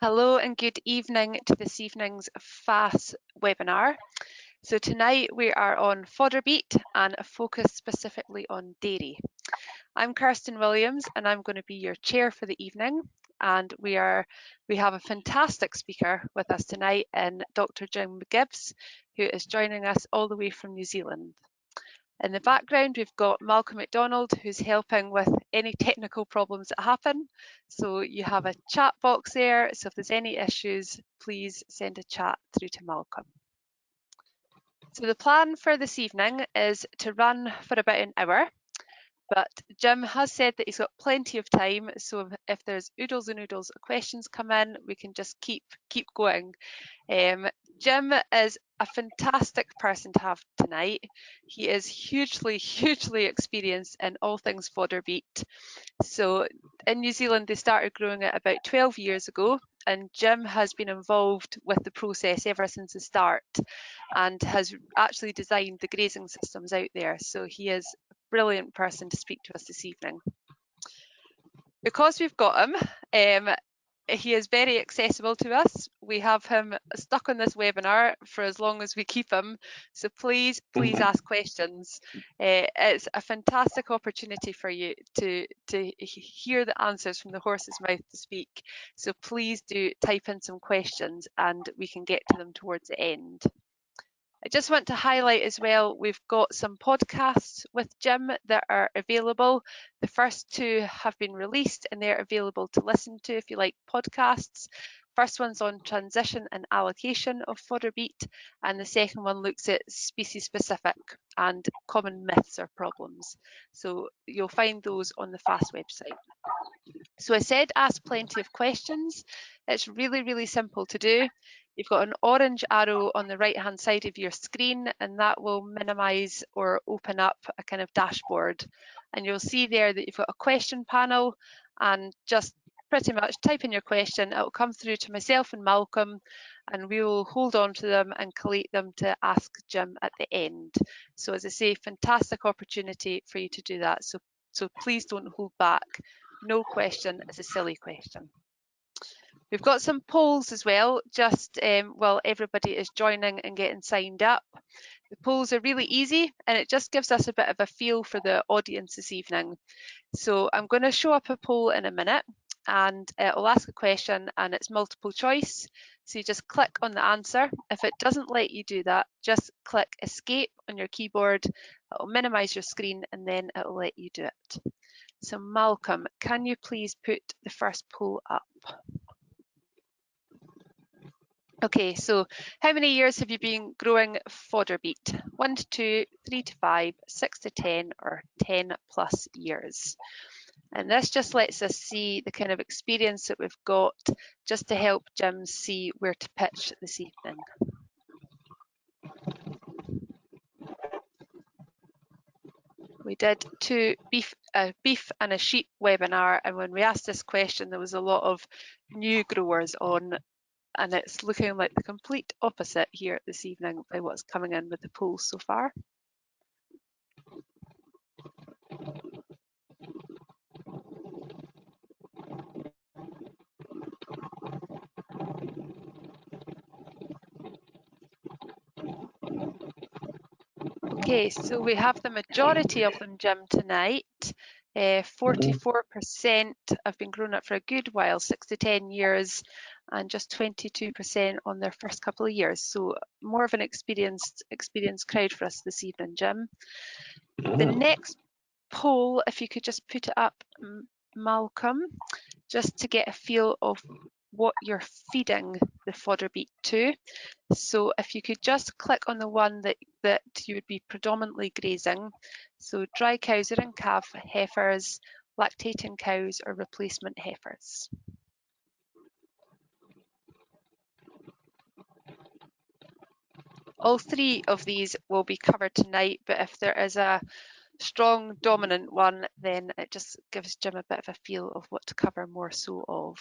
Hello and good evening to this evening's FAS webinar. So tonight we are on Fodder Beet and a focus specifically on dairy. I'm Kirsten Williams and I'm going to be your chair for the evening, and we have a fantastic speaker with us tonight in Dr. Jim Gibbs, who is joining us all the way from New Zealand. In the background, we've got Malcolm McDonald, who's helping with any technical problems that happen. So you have a chat box there. So if there's any issues, please send a chat through to Malcolm. So the plan for this evening is to run for about an hour. But Jim has said that he's got plenty of time, so if there's oodles and oodles of questions come in, we can just keep going. Jim is a fantastic person to have tonight. He is hugely experienced in all things fodder beet. So in New Zealand, they started growing it about 12 years ago, and Jim has been involved with the process ever since the start and has actually designed the grazing systems out there. So he is a brilliant person to speak to us this evening. Because we've got him, he is very accessible to us. We have him stuck on this webinar for as long as we keep him. So please ask questions. It's a fantastic opportunity for you to hear the answers from the horse's mouth to speak. So please do type in some questions and we can get to them towards the end. I just want to highlight as well, we've got some podcasts with Jim that are available. The first two have been released and they're available to listen to if you like podcasts. First one's on transition and allocation of fodder beet, and the second one looks at species specific and common myths or problems. So you'll find those on the FAS website. So I said ask plenty of questions. It's really simple to do. You've got an orange arrow on the right hand side of your screen, and that will minimize or open up a kind of dashboard. And you'll see there that you've got a question panel, and just pretty much type in your question. It will come through to myself and Malcolm, and we will hold on to them and collate them to ask Jim at the end. So as I say, fantastic opportunity for you to do that. So please don't hold back. No question is a silly question. We've got some polls as well, just while everybody is joining and getting signed up. The polls are really easy and it just gives us a bit of a feel for the audience this evening. So I'm going to show up a poll in a minute and I'll ask a question and it's multiple choice. So you just click on the answer. If it doesn't let you do that, just click escape on your keyboard. It'll minimize your screen and then it'll let you do it. So Malcolm, can you please put the first poll up? Okay, so how many years have you been growing fodder beet? 1 to 2, 3 to 5, 6 to 10, or 10 plus years? And this just lets us see the kind of experience that we've got, just to help Jim see where to pitch this evening. We did a beef and a sheep webinar, and when we asked this question, there was a lot of new growers on. And it's looking like the complete opposite here this evening by what's coming in with the polls so far. Okay, so we have the majority of them, Jim, tonight. 44% have been growing up for a good while, 6 to 10 years, and just 22% on their first couple of years. So more of an experienced crowd for us this evening, Jim. The next poll, if you could just put it up, Malcolm, just to get a feel of what you're feeding the fodder beet to. So if you could just click on the one that you would be predominantly grazing. So dry cows or in calf heifers, lactating cows or replacement heifers. All three of these will be covered tonight, but if there is a strong dominant one, then it just gives Jim a bit of a feel of what to cover more so of.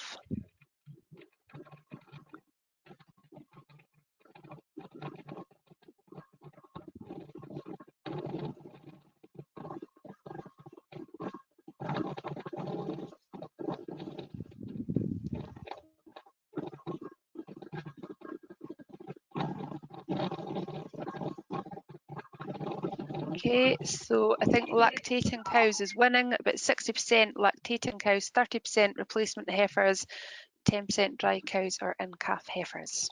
Okay, so I think lactating cows is winning, about 60% lactating cows, 30% replacement heifers, 10% dry cows or in-calf heifers.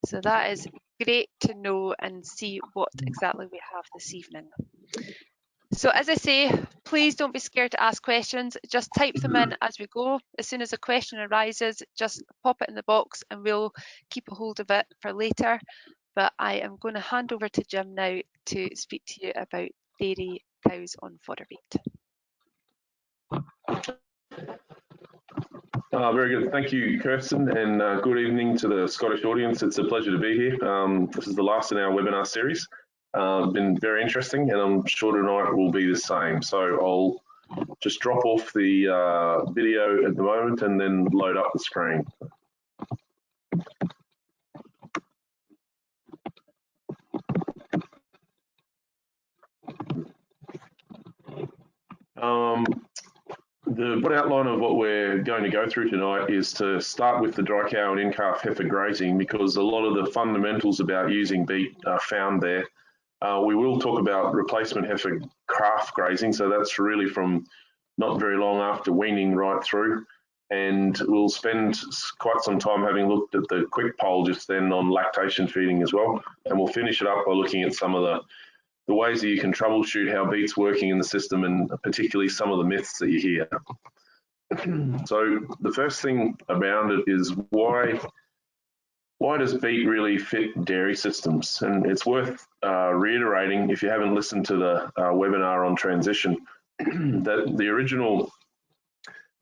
So that is great to know and see what exactly we have this evening. So as I say, please don't be scared to ask questions. Just type them in as we go. As soon as a question arises, just pop it in the box and we'll keep a hold of it for later. But I am going to hand over to Jim now to speak to you about dairy cows on Fodder Beet. Very good. Thank you, Kirsten, and good evening to the Scottish audience. It's a pleasure to be here. This is the last in our webinar series. Been very interesting, and I'm sure tonight will be the same. So I'll just drop off the video at the moment and then load up the screen. The broad outline of what we're going to go through tonight is to start with the dry cow and in-calf heifer grazing, because a lot of the fundamentals about using beet are found there. We will talk about replacement heifer calf grazing, so that's really from not very long after weaning right through. And we'll spend quite some time having looked at the quick poll just then on lactation feeding as well. And we'll finish it up by looking at some of the ways that you can troubleshoot how beet's working in the system, and particularly some of the myths that you hear. So the first thing around it is why does beet really fit dairy systems? And it's worth reiterating, if you haven't listened to the webinar on transition, that the original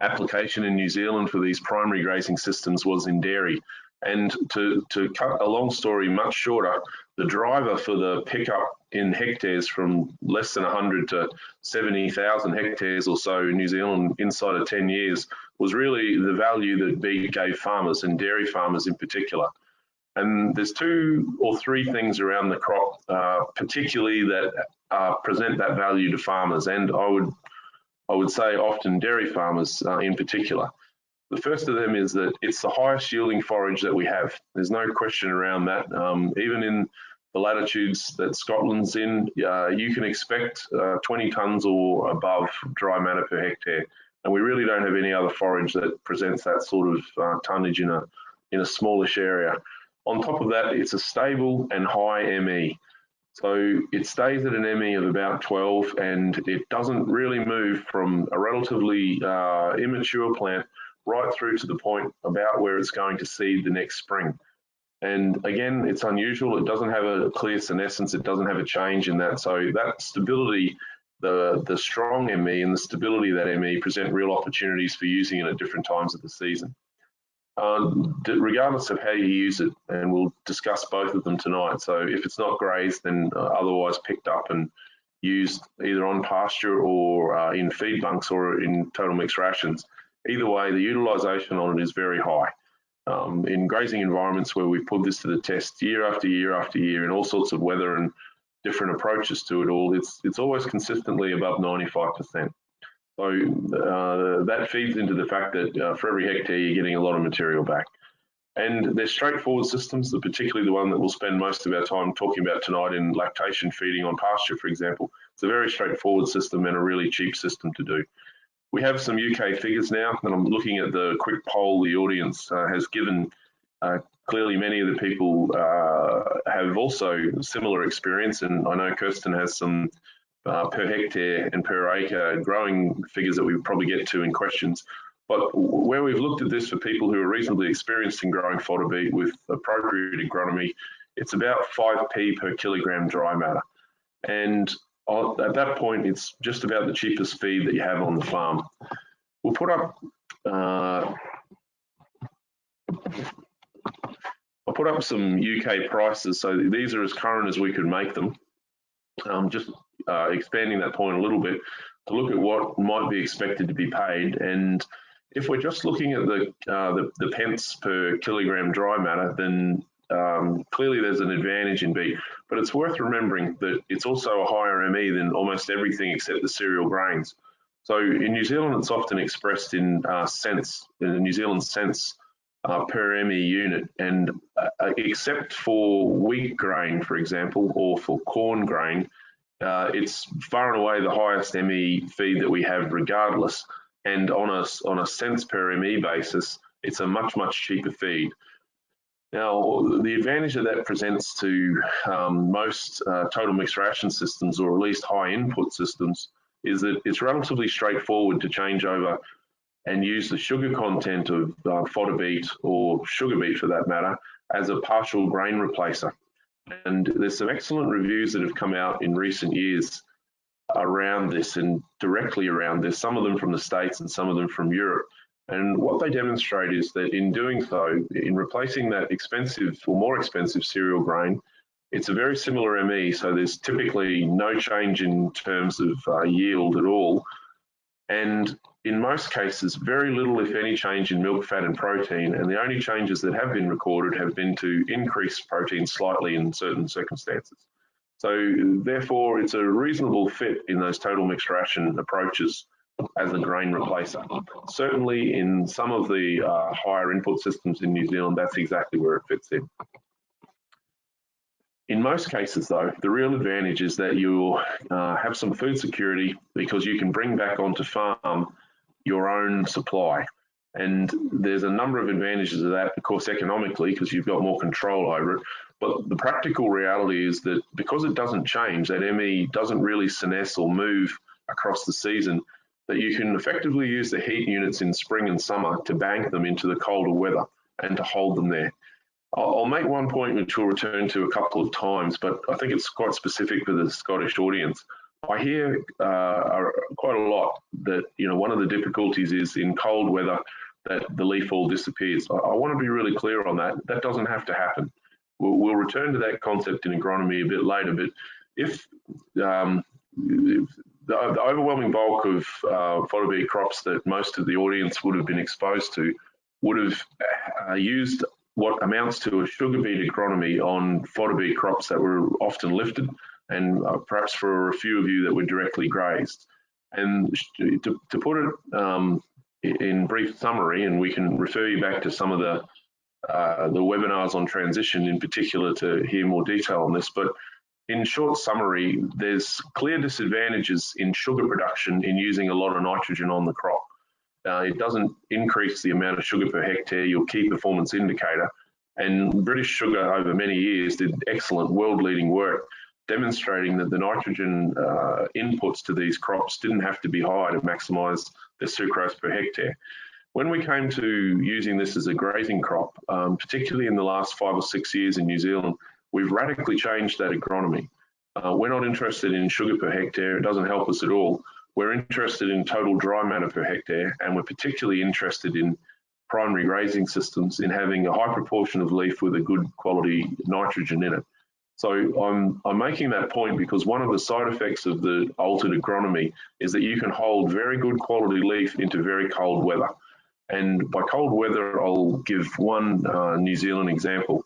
application in New Zealand for these primary grazing systems was in dairy. And to cut a long story much shorter, the driver for the pickup in hectares from less than 100 to 70,000 hectares or so in New Zealand inside of 10 years was really the value that beet gave farmers, and dairy farmers in particular. And there's 2 or 3 things around the crop, particularly that present that value to farmers, and I would say often dairy farmers in particular. The first of them is that it's the highest yielding forage that we have. There's no question around that. Even in the latitudes that Scotland's in, you can expect 20 tonnes or above dry matter per hectare. And we really don't have any other forage that presents that sort of tonnage in a smallish area. On top of that, it's a stable and high ME. So it stays at an ME of about 12, and it doesn't really move from a relatively immature plant right through to the point about where it's going to seed the next spring. And again, it's unusual. It doesn't have a clear senescence. It doesn't have a change in that. So that stability, the strong ME and the stability of that ME present real opportunities for using it at different times of the season. Regardless of how you use it, and we'll discuss both of them tonight. So if it's not grazed, then otherwise picked up and used either on pasture or in feed bunks or in total mixed rations. Either way, the utilisation on it is very high. In grazing environments where we've put this to the test year after year after year in all sorts of weather and different approaches to it all, it's always consistently above 95%. So that feeds into the fact that for every hectare you're getting a lot of material back. And they're straightforward systems, particularly the one that we'll spend most of our time talking about tonight in lactation feeding on pasture, for example. It's a very straightforward system and a really cheap system to do. We have some UK figures now, and I'm looking at the quick poll the audience has given. Clearly, many of the people have also similar experience, and I know Kirsten has some per hectare and per acre growing figures that we probably get to in questions. But where we've looked at this for people who are reasonably experienced in growing fodder beet with appropriate agronomy, it's about 5p per kilogram dry matter. And at that point, it's just about the cheapest feed that you have on the farm. We'll put up, I'll put up some UK prices. So these are as current as we could make them. Just expanding that point a little bit to look at what might be expected to be paid. And if we're just looking at the pence per kilogram dry matter, then clearly there's an advantage in beet. But it's worth remembering that it's also a higher ME than almost everything except the cereal grains. So in New Zealand, it's often expressed in cents, in New Zealand cents per ME unit. And except for wheat grain, for example, or for corn grain, It's far and away the highest ME feed that we have regardless, and on a cents per ME basis, it's a much cheaper feed. Now, the advantage that presents to most total mixed ration systems, or at least high input systems, is that it's relatively straightforward to change over and use the sugar content of fodder beet, or sugar beet for that matter, as a partial grain replacer. And there's some excellent reviews that have come out in recent years around this and directly around this, some of them from the States and some of them from Europe. And what they demonstrate is that in doing so, in replacing that expensive or more expensive cereal grain, it's a very similar ME. So there's typically no change in terms of yield at all. And in most cases, very little, if any, change in milk, fat, and protein. And the only changes that have been recorded have been to increase protein slightly in certain circumstances. So therefore, it's a reasonable fit in those total mixed ration approaches as a grain replacer. Certainly in some of the higher input systems in New Zealand, that's exactly where it fits in. In most cases though, the real advantage is that you'll have some food security because you can bring back onto farm your own supply. And there's a number of advantages of that, of course, economically, because you've got more control over it. But the practical reality is that because it doesn't change, that ME doesn't really senesce or move across the season, that you can effectively use the heat units in spring and summer to bank them into the colder weather and to hold them there. I'll make one point which we'll return to a couple of times, but I think it's quite specific for the Scottish audience. I hear quite a lot that, you know, one of the difficulties is in cold weather that the leaf all disappears. I want to be really clear on that. That doesn't have to happen. We'll return to that concept in agronomy a bit later, but if the overwhelming bulk of fodder beet crops that most of the audience would have been exposed to would have used what amounts to a sugar beet agronomy on fodder beet crops that were often lifted, and perhaps for a few of you that were directly grazed. And to put it in brief summary, and we can refer you back to some of the webinars on transition in particular to hear more detail on this, but in short summary, there's clear disadvantages in sugar production in using a lot of nitrogen on the crop. It doesn't increase the amount of sugar per hectare, your key performance indicator. And British Sugar over many years did excellent world-leading work demonstrating that the nitrogen inputs to these crops didn't have to be high to maximise the sucrose per hectare. When we came to using this as a grazing crop, particularly in the last 5 or 6 years in New Zealand, we've radically changed that agronomy. We're not interested in sugar per hectare, it doesn't help us at all. We're interested in total dry matter per hectare, and we're particularly interested in primary grazing systems, in having a high proportion of leaf with a good quality nitrogen in it. So I'm making that point because one of the side effects of the altered agronomy is that you can hold very good quality leaf into very cold weather. And by cold weather, I'll give one New Zealand example.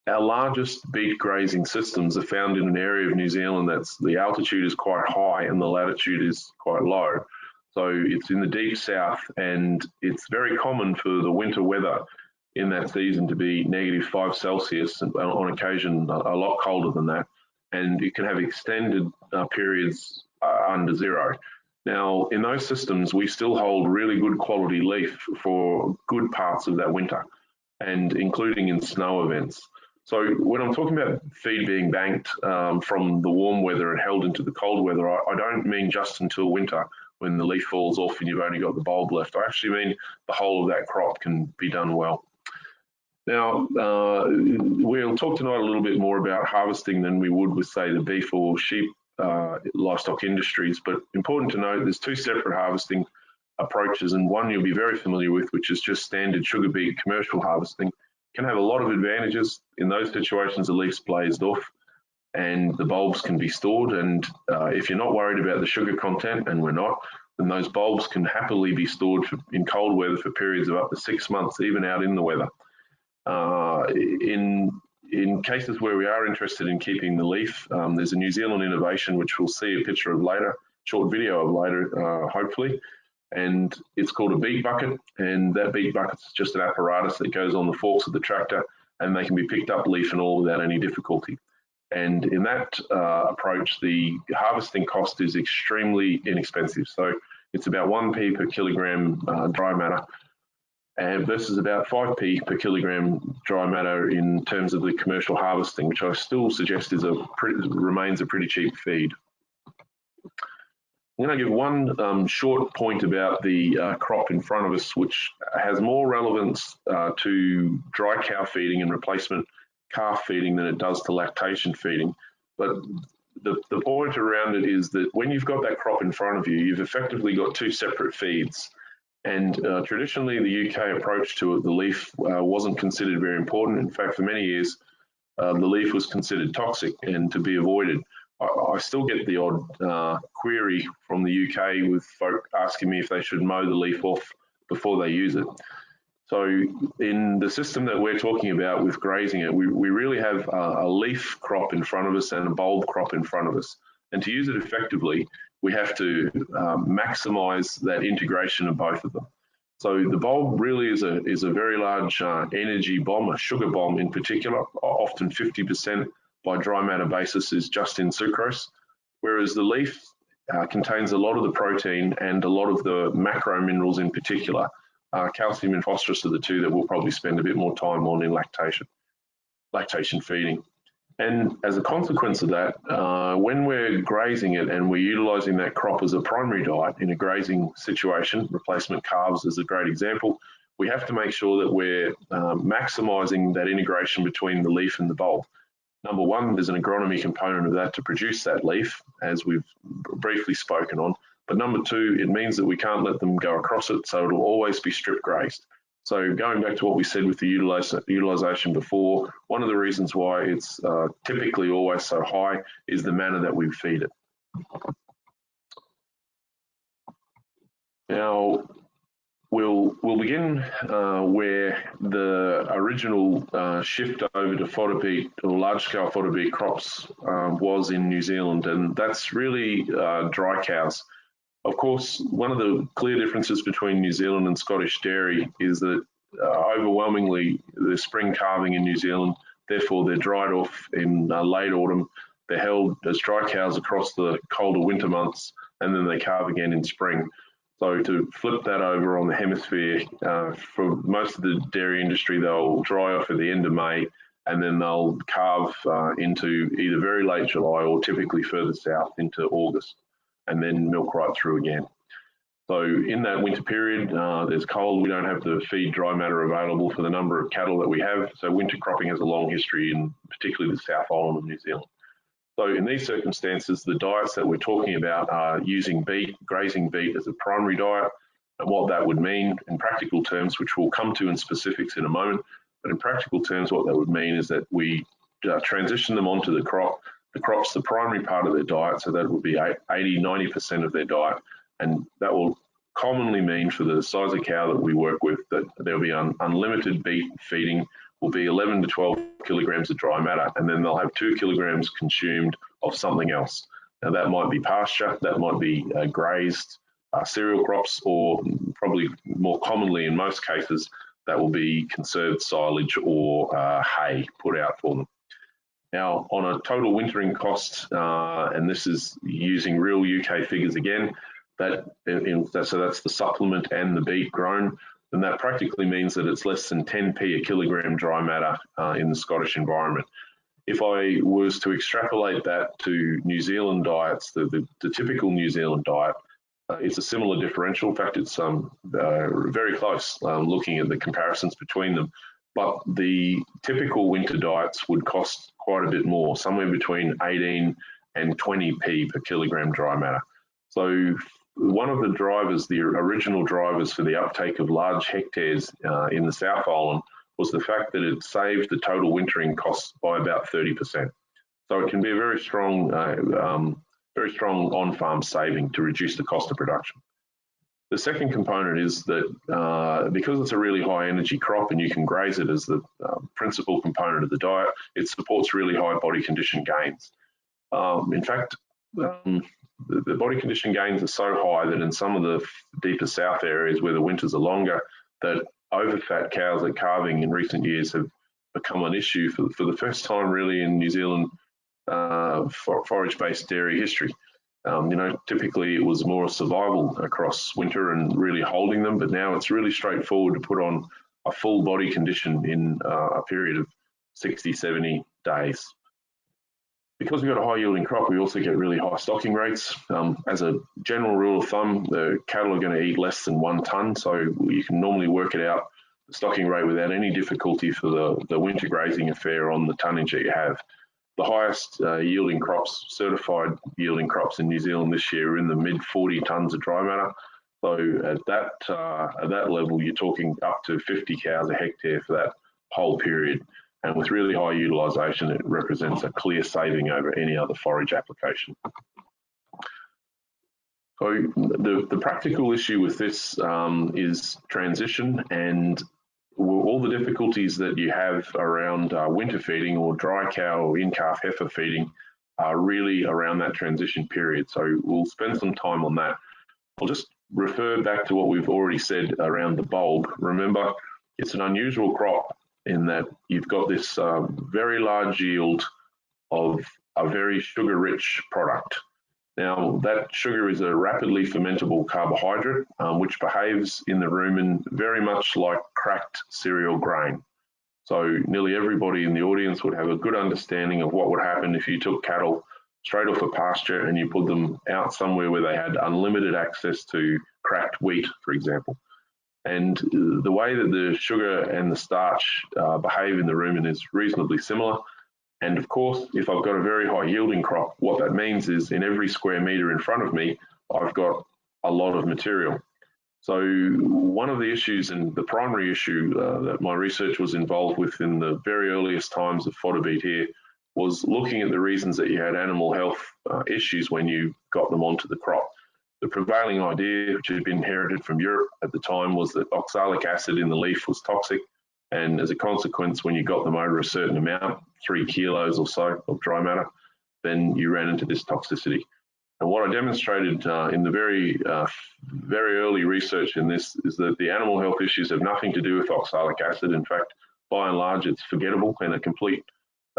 Our largest beet grazing systems are found in an area of New Zealand that's the altitude is quite high and the latitude is quite low. So it's in the deep south, and it's very common for the winter weather in that season to be -5 Celsius, and on occasion a lot colder than that. And you can have extended periods under zero. Now, in those systems, we still hold really good quality leaf for good parts of that winter, and including in snow events. So when I'm talking about feed being banked from the warm weather and held into the cold weather, I don't mean just until winter when the leaf falls off and you've only got the bulb left. I actually mean the whole of that crop can be done well. Now, we'll talk tonight a little bit more about harvesting than we would with, say, the beef or sheep livestock industries, but important to note there's two separate harvesting approaches, and one you'll be very familiar with, which is just standard sugar beet commercial harvesting. Can have a lot of advantages. In those situations, the leaf's blazed off and the bulbs can be stored, and if you're not worried about the sugar content, and we're not, then those bulbs can happily be stored in cold weather for periods of up to 6 months, even out in the weather. In cases where we are interested in keeping the leaf, there's a New Zealand innovation which we'll see a picture of later, short video of later, hopefully, and it's called a beet bucket, and that beet bucket's just an apparatus that goes on the forks of the tractor, and they can be picked up leaf and all without any difficulty. And in that approach, the harvesting cost is extremely inexpensive. So it's about 1p per kilogram dry matter, and versus about 5p per kilogram dry matter in terms of the commercial harvesting, which I still suggest remains a pretty cheap feed. I'm going to give one short point about the crop in front of us, which has more relevance to dry cow feeding and replacement calf feeding than it does to lactation feeding. But the point around it is that when you've got that crop in front of you, you've effectively got two separate feeds. And traditionally, the UK approach to it, the leaf wasn't considered very important. In fact, for many years, the leaf was considered toxic and to be avoided. I still get the odd query from the UK with folk asking me if they should mow the leaf off before they use it. So in the system that we're talking about with grazing it, we really have a leaf crop in front of us and a bulb crop in front of us. And to use it effectively, we have to maximize that integration of both of them. So the bulb really is a very large energy bomb, a sugar bomb in particular. Often 50% by dry matter basis is just in sucrose, whereas the leaf contains a lot of the protein and a lot of the macro minerals in particular. Calcium and phosphorus are the two that we'll probably spend a bit more time on in lactation feeding. And as a consequence of that, when we're grazing it and we're utilising that crop as a primary diet in a grazing situation, replacement calves is a great example, we have to make sure that we're maximising that integration between the leaf and the bulb. Number one, there's an agronomy component of that to produce that leaf, as we've briefly spoken on. But number two, it means that we can't let them go across it, so it'll always be strip grazed. So going back to what we said with the utilisation before, one of the reasons why it's typically always so high is the manner that we feed it. Now, we'll begin where the original shift over to fodder beet or large-scale fodder beet crops was in New Zealand, and that's really dry cows. Of course, one of the clear differences between New Zealand and Scottish dairy is that overwhelmingly the spring calving in New Zealand, therefore they're dried off in late autumn, they're held as dry cows across the colder winter months, and then they calve again in spring. So to flip that over on the hemisphere, for most of the dairy industry, they'll dry off at the end of May, and then they'll calve into either very late July or typically further south into August, and then milk right through again. So in that winter period, there's cold, we don't have the feed dry matter available for the number of cattle that we have, so winter cropping has a long history in particularly the South Island of New Zealand. So in these circumstances, the diets that we're talking about are using beet, grazing beet as a primary diet, and what that would mean in practical terms, which we'll come to in specifics in a moment, but in practical terms, what that would mean is that we transition them onto the crop. The crop's the primary part of their diet, so that would be 80–90% of their diet, and that will commonly mean for the size of cow that we work with that there'll be unlimited beet feeding, will be 11 to 12 kilograms of dry matter, and then they'll have 2 kilograms consumed of something else. Now that might be pasture, that might be grazed cereal crops, or probably more commonly in most cases, that will be conserved silage or hay put out for them. Now, on a total wintering cost, and this is using real UK figures again, so that's the supplement and the beet grown, then that practically means that it's less than 10p a kilogram dry matter in the Scottish environment. If I was to extrapolate that to New Zealand diets, the typical New Zealand diet, it's a similar differential. In fact, it's very close looking at the comparisons between them. But the typical winter diets would cost quite a bit more, somewhere between 18 and 20p per kilogram dry matter. So one of the drivers, the original drivers for the uptake of large hectares in the South Island was the fact that it saved the total wintering costs by about 30%. So it can be a very strong on-farm saving to reduce the cost of production. The second component is that because it's a really high energy crop and you can graze it as the principal component of the diet, it supports really high body condition gains. In fact, the body condition gains are so high that in some of the deeper south areas where the winters are longer, that overfat cows at calving in recent years have become an issue for the first time really in New Zealand forage-based dairy history. Typically it was more survival across winter and really holding them, but now it's really straightforward to put on a full body condition in a period of 60, 70 days. Because we've got a high yielding crop, we also get really high stocking rates. As a general rule of thumb, the cattle are going to eat less than 1 tonne, so you can normally work it out, the stocking rate, without any difficulty for the winter grazing affair on the tonnage that you have. The highest yielding crops, certified yielding crops in New Zealand this year, are in the mid 40 tonnes of dry matter. So at that level, you're talking up to 50 cows a hectare for that whole period. And with really high utilisation, it represents a clear saving over any other forage application. So the practical issue with this is transition, and all the difficulties that you have around winter feeding or dry cow or in-calf heifer feeding are really around that transition period. So we'll spend some time on that. I'll just refer back to what we've already said around the bulb. Remember, it's an unusual crop in that you've got this very large yield of a very sugar-rich product. Now, that sugar is a rapidly fermentable carbohydrate, which behaves in the rumen very much like cracked cereal grain. So nearly everybody in the audience would have a good understanding of what would happen if you took cattle straight off a pasture and you put them out somewhere where they had unlimited access to cracked wheat, for example. And the way that the sugar and the starch behave in the rumen is reasonably similar. And of course, if I've got a very high yielding crop, what that means is in every square metre in front of me, I've got a lot of material. So one of the issues, and the primary issue that my research was involved with in the very earliest times of Fodder Beet here, was looking at the reasons that you had animal health issues when you got them onto the crop. The prevailing idea, which had been inherited from Europe at the time, was that oxalic acid in the leaf was toxic. And as a consequence, when you got them over a certain amount, 3 kilos or so of dry matter, then you ran into this toxicity. And what I demonstrated in the very early research in this is that the animal health issues have nothing to do with oxalic acid. In fact, by and large, it's forgettable and a complete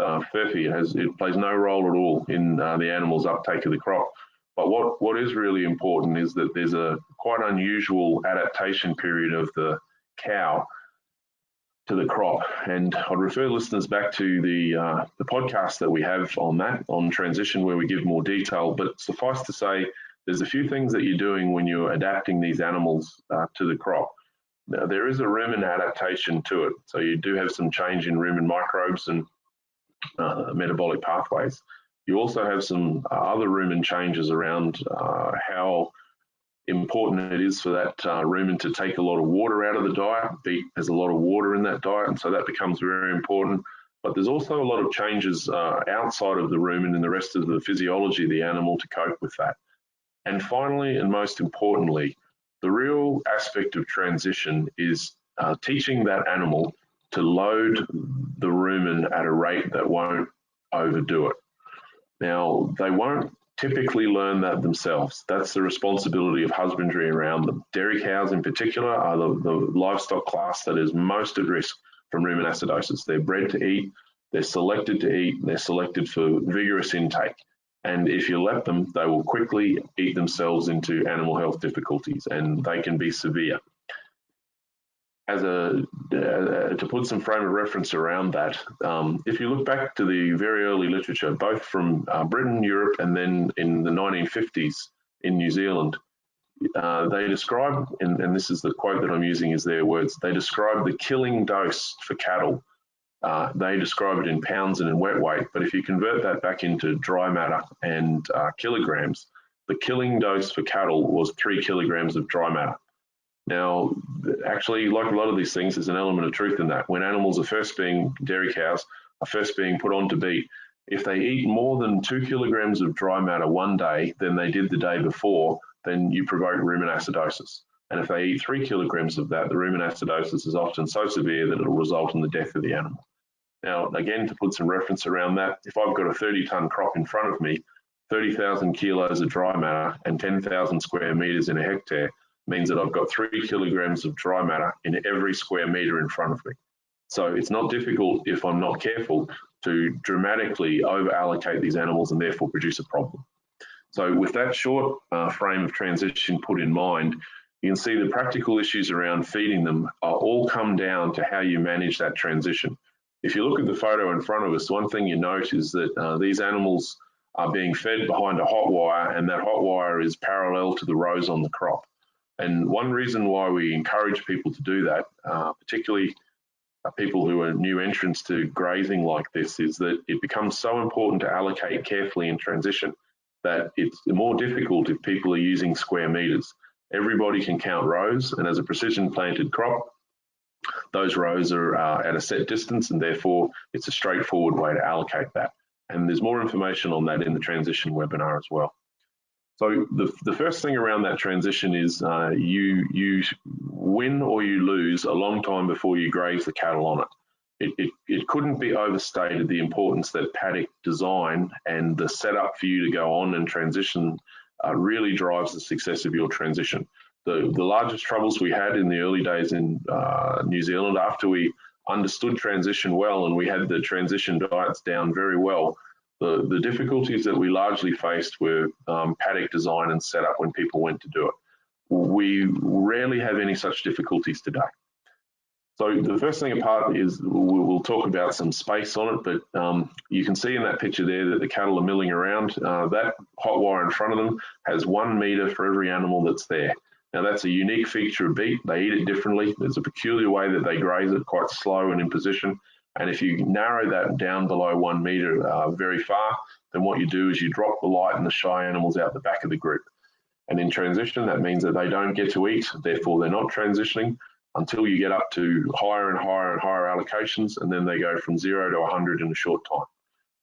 furphy. It plays no role at all in the animal's uptake of the crop. But what is really important is that there's a quite unusual adaptation period of the cow to the crop. And I'd refer listeners back to the podcast that we have on that, on transition, where we give more detail. But suffice to say, there's a few things that you're doing when you're adapting these animals to the crop. Now, there is a rumen adaptation to it. So you do have some change in rumen microbes and metabolic pathways. You also have some other rumen changes around how important it is for that rumen to take a lot of water out of the diet. Beet has a lot of water in that diet, and so that becomes very important. But there's also a lot of changes outside of the rumen and the rest of the physiology of the animal to cope with that. And finally, and most importantly, the real aspect of transition is teaching that animal to load the rumen at a rate that won't overdo it. Now, they won't typically learn that themselves. That's the responsibility of husbandry around them. Dairy cows in particular are the livestock class that is most at risk from rumen acidosis. They're bred to eat, they're selected to eat, they're selected for vigorous intake. And if you let them, they will quickly eat themselves into animal health difficulties, and they can be severe. To put some frame of reference around that, if you look back to the very early literature, both from Britain, Europe, and then in the 1950s in New Zealand, they describe, and this is the quote that I'm using is their words, they describe the killing dose for cattle. They describe it in pounds and in wet weight, but if you convert that back into dry matter and kilograms, the killing dose for cattle was 3 kilograms of dry matter. Now, actually, like a lot of these things, there's an element of truth in that. When animals are first being, dairy cows are first being put on to beet, if they eat more than 2 kilograms of dry matter one day than they did the day before, then you provoke rumen acidosis. And if they eat 3 kilograms of that, the rumen acidosis is often so severe that it'll result in the death of the animal. Now, again, to put some reference around that, if I've got a 30-tonne crop in front of me, 30,000 kilos of dry matter and 10,000 square metres in a hectare means that I've got 3 kilograms of dry matter in every square metre in front of me. So it's not difficult if I'm not careful to dramatically over allocate these animals and therefore produce a problem. So with that short frame of transition put in mind, you can see the practical issues around feeding them all come down to how you manage that transition. If you look at the photo in front of us, one thing you note is that these animals are being fed behind a hot wire, and that hot wire is parallel to the rows on the crop. And one reason why we encourage people to do that, particularly people who are new entrants to grazing like this, is that it becomes so important to allocate carefully in transition that it's more difficult if people are using square meters. Everybody can count rows, and as a precision planted crop, those rows are at a set distance, and therefore it's a straightforward way to allocate that. And there's more information on that in the transition webinar as well. So the first thing around that transition is you win or you lose a long time before you graze the cattle on it. It couldn't be overstated the importance that paddock design and the setup for you to go on and transition really drives the success of your transition. The largest troubles we had in the early days in New Zealand, after we understood transition well and we had the transition diets down very well, the difficulties that we largely faced were paddock design and setup when people went to do it. We rarely have any such difficulties today. So the first thing apart is we'll talk about some space on it, but you can see in that picture there that the cattle are milling around. That hot wire in front of them has 1 meter for every animal that's there. Now that's a unique feature of beet. They eat it differently. There's a peculiar way that they graze it, quite slow and in position. And if you narrow that down below 1 meter very far, then what you do is you drop the light and the shy animals out the back of the group. And in transition, that means that they don't get to eat, therefore they're not transitioning until you get up to higher and higher and higher allocations, and then they go from 0 to 100 in a short time.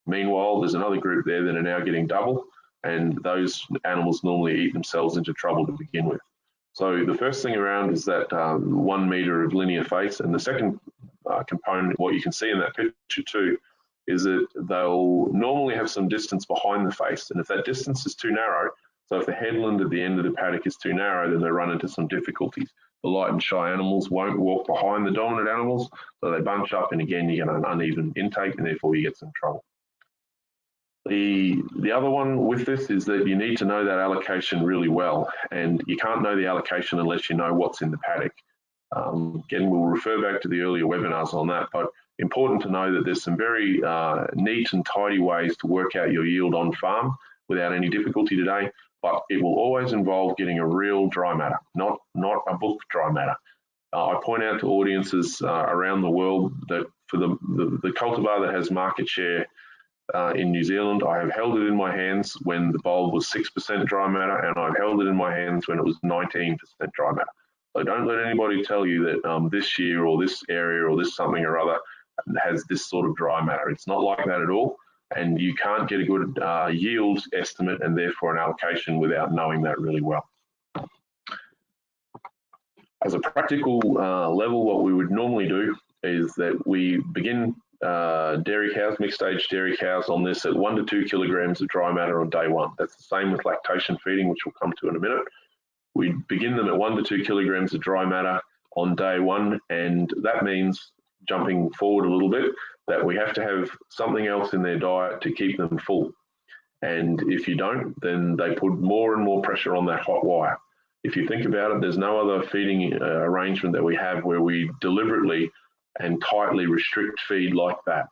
Meanwhile, there's another group there that are now getting double, and those animals normally eat themselves into trouble to begin with. So the first thing around is that 1 meter of linear face, and the second component, what you can see in that picture too, is that they'll normally have some distance behind the face, and if that distance is too narrow, so if the headland at the end of the paddock is too narrow, then they run into some difficulties. The light and shy animals won't walk behind the dominant animals, so they bunch up, and again, you get an uneven intake, and therefore you get some trouble. The other one with this is that you need to know that allocation really well, and you can't know the allocation unless you know what's in the paddock. Again, we'll refer back to the earlier webinars on that, but important to know that there's some very neat and tidy ways to work out your yield on farm without any difficulty today, but it will always involve getting a real dry matter, not a book dry matter. I point out to audiences around the world that for the cultivar that has market share in New Zealand, I have held it in my hands when the bulb was 6% dry matter, and I've held it in my hands when it was 19% dry matter. So don't let anybody tell you that this year or this area or this something or other has this sort of dry matter. It's not like that at all, and you can't get a good yield estimate and therefore an allocation without knowing that really well. As a practical level, what we would normally do is that we begin dairy cows, mixed age dairy cows on this at 1 to 2 kilograms of dry matter on day one. That's the same with lactation feeding, which we'll come to in a minute. We begin them at 1 to 2 kilograms of dry matter on day one, and that means, jumping forward a little bit, that we have to have something else in their diet to keep them full. And if you don't, then they put more and more pressure on that hot wire. If you think about it, there's no other feeding arrangement that we have where we deliberately and tightly restrict feed like that.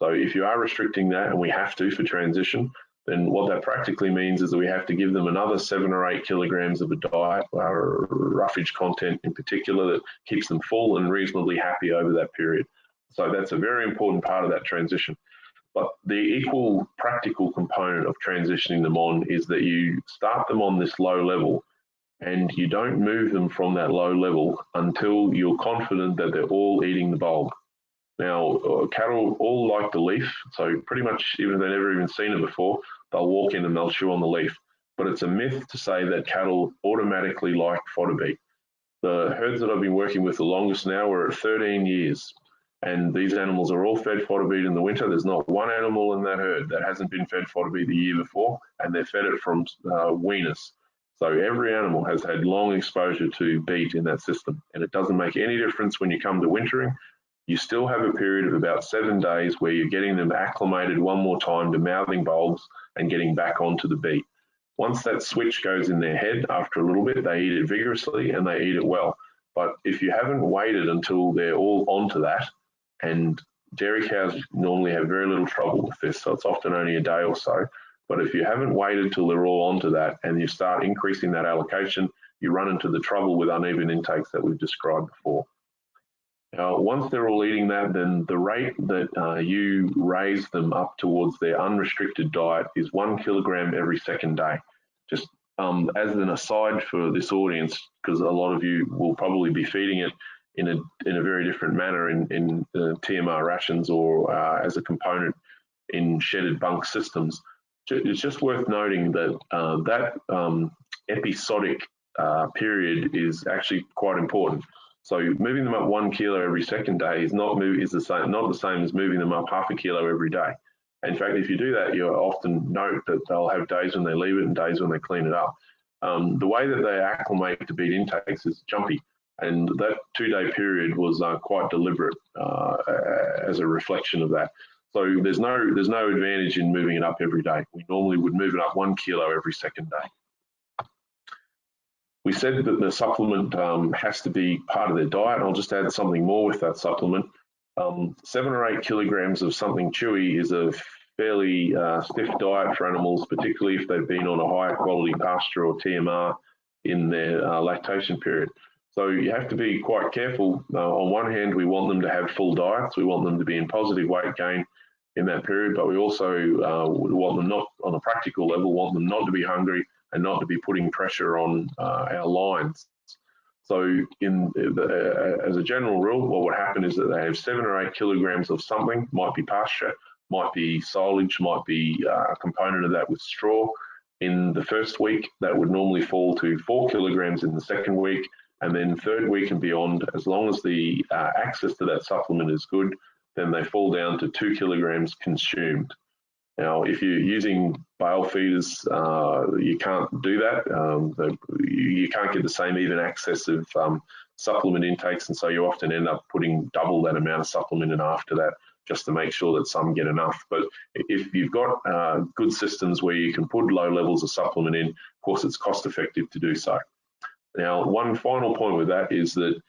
So if you are restricting that, and we have to for transition, then what that practically means is that we have to give them another 7 or 8 kilograms of a diet, roughage content in particular, that keeps them full and reasonably happy over that period. So that's a very important part of that transition. But the equal practical component of transitioning them on is that you start them on this low level, and you don't move them from that low level until you're confident that they're all eating the bulb. Now, cattle all like the leaf, so pretty much even if they've never even seen it before, they'll walk in and they'll chew on the leaf. But it's a myth to say that cattle automatically like fodder beet. The herds that I've been working with the longest now are at 13 years, and these animals are all fed fodder beet in the winter. There's not one animal in that herd that hasn't been fed fodder beet the year before, and they're fed it from weaners. So every animal has had long exposure to beet in that system, and it doesn't make any difference when you come to wintering. you still have a period of about 7 days where you're getting them acclimated one more time to mouthing bulbs and getting back onto the beet. Once that switch goes in their head, after a little bit, they eat it vigorously and they eat it well. But if you haven't waited until they're all onto that, and dairy cows normally have very little trouble with this, so it's often only a day or so. But if you haven't waited till they're all onto that and you start increasing that allocation, you run into the trouble with uneven intakes that we've described before. Now, once they're all eating that, then the rate that you raise them up towards their unrestricted diet is 1 kilogram every second day. Just as an aside for this audience, because a lot of you will probably be feeding it in a very different manner in TMR rations or as a component in shedded bunk systems. It's just worth noting that that episodic period is actually quite important. So moving them up 1 kilo every second day is not the same as moving them up half a kilo every day. In fact, if you do that, you'll often note that they'll have days when they leave it and days when they clean it up. The way that they acclimate to beet intakes is jumpy, and that 2-day period was quite deliberate as a reflection of that. So there's no advantage in moving it up every day. We normally would move it up 1 kilo every second day. We said that the supplement has to be part of their diet. I'll just add something more with that supplement. 7 or 8 kilograms of something chewy is a fairly stiff diet for animals, particularly if they've been on a higher quality pasture or TMR in their lactation period. So you have to be quite careful. On one hand, we want them to have full diets. We want them to be in positive weight gain in that period, but we also want them not, on a practical level, want them not to be hungry and not to be putting pressure on our lines. So as a general rule, what would happen is that they have 7 or 8 kilograms of something, might be pasture, might be silage, might be a component of that with straw. In the first week, that would normally fall to 4 kilograms in the second week, and then third week and beyond, as long as the access to that supplement is good, then they fall down to 2 kilograms consumed. Now, if you're using bale feeders, you can't do that. You can't get the same even access of supplement intakes, and so you often end up putting double that amount of supplement in after that, just to make sure that some get enough. But if you've got good systems where you can put low levels of supplement in, of course, it's cost effective to do so. Now, one final point with that is that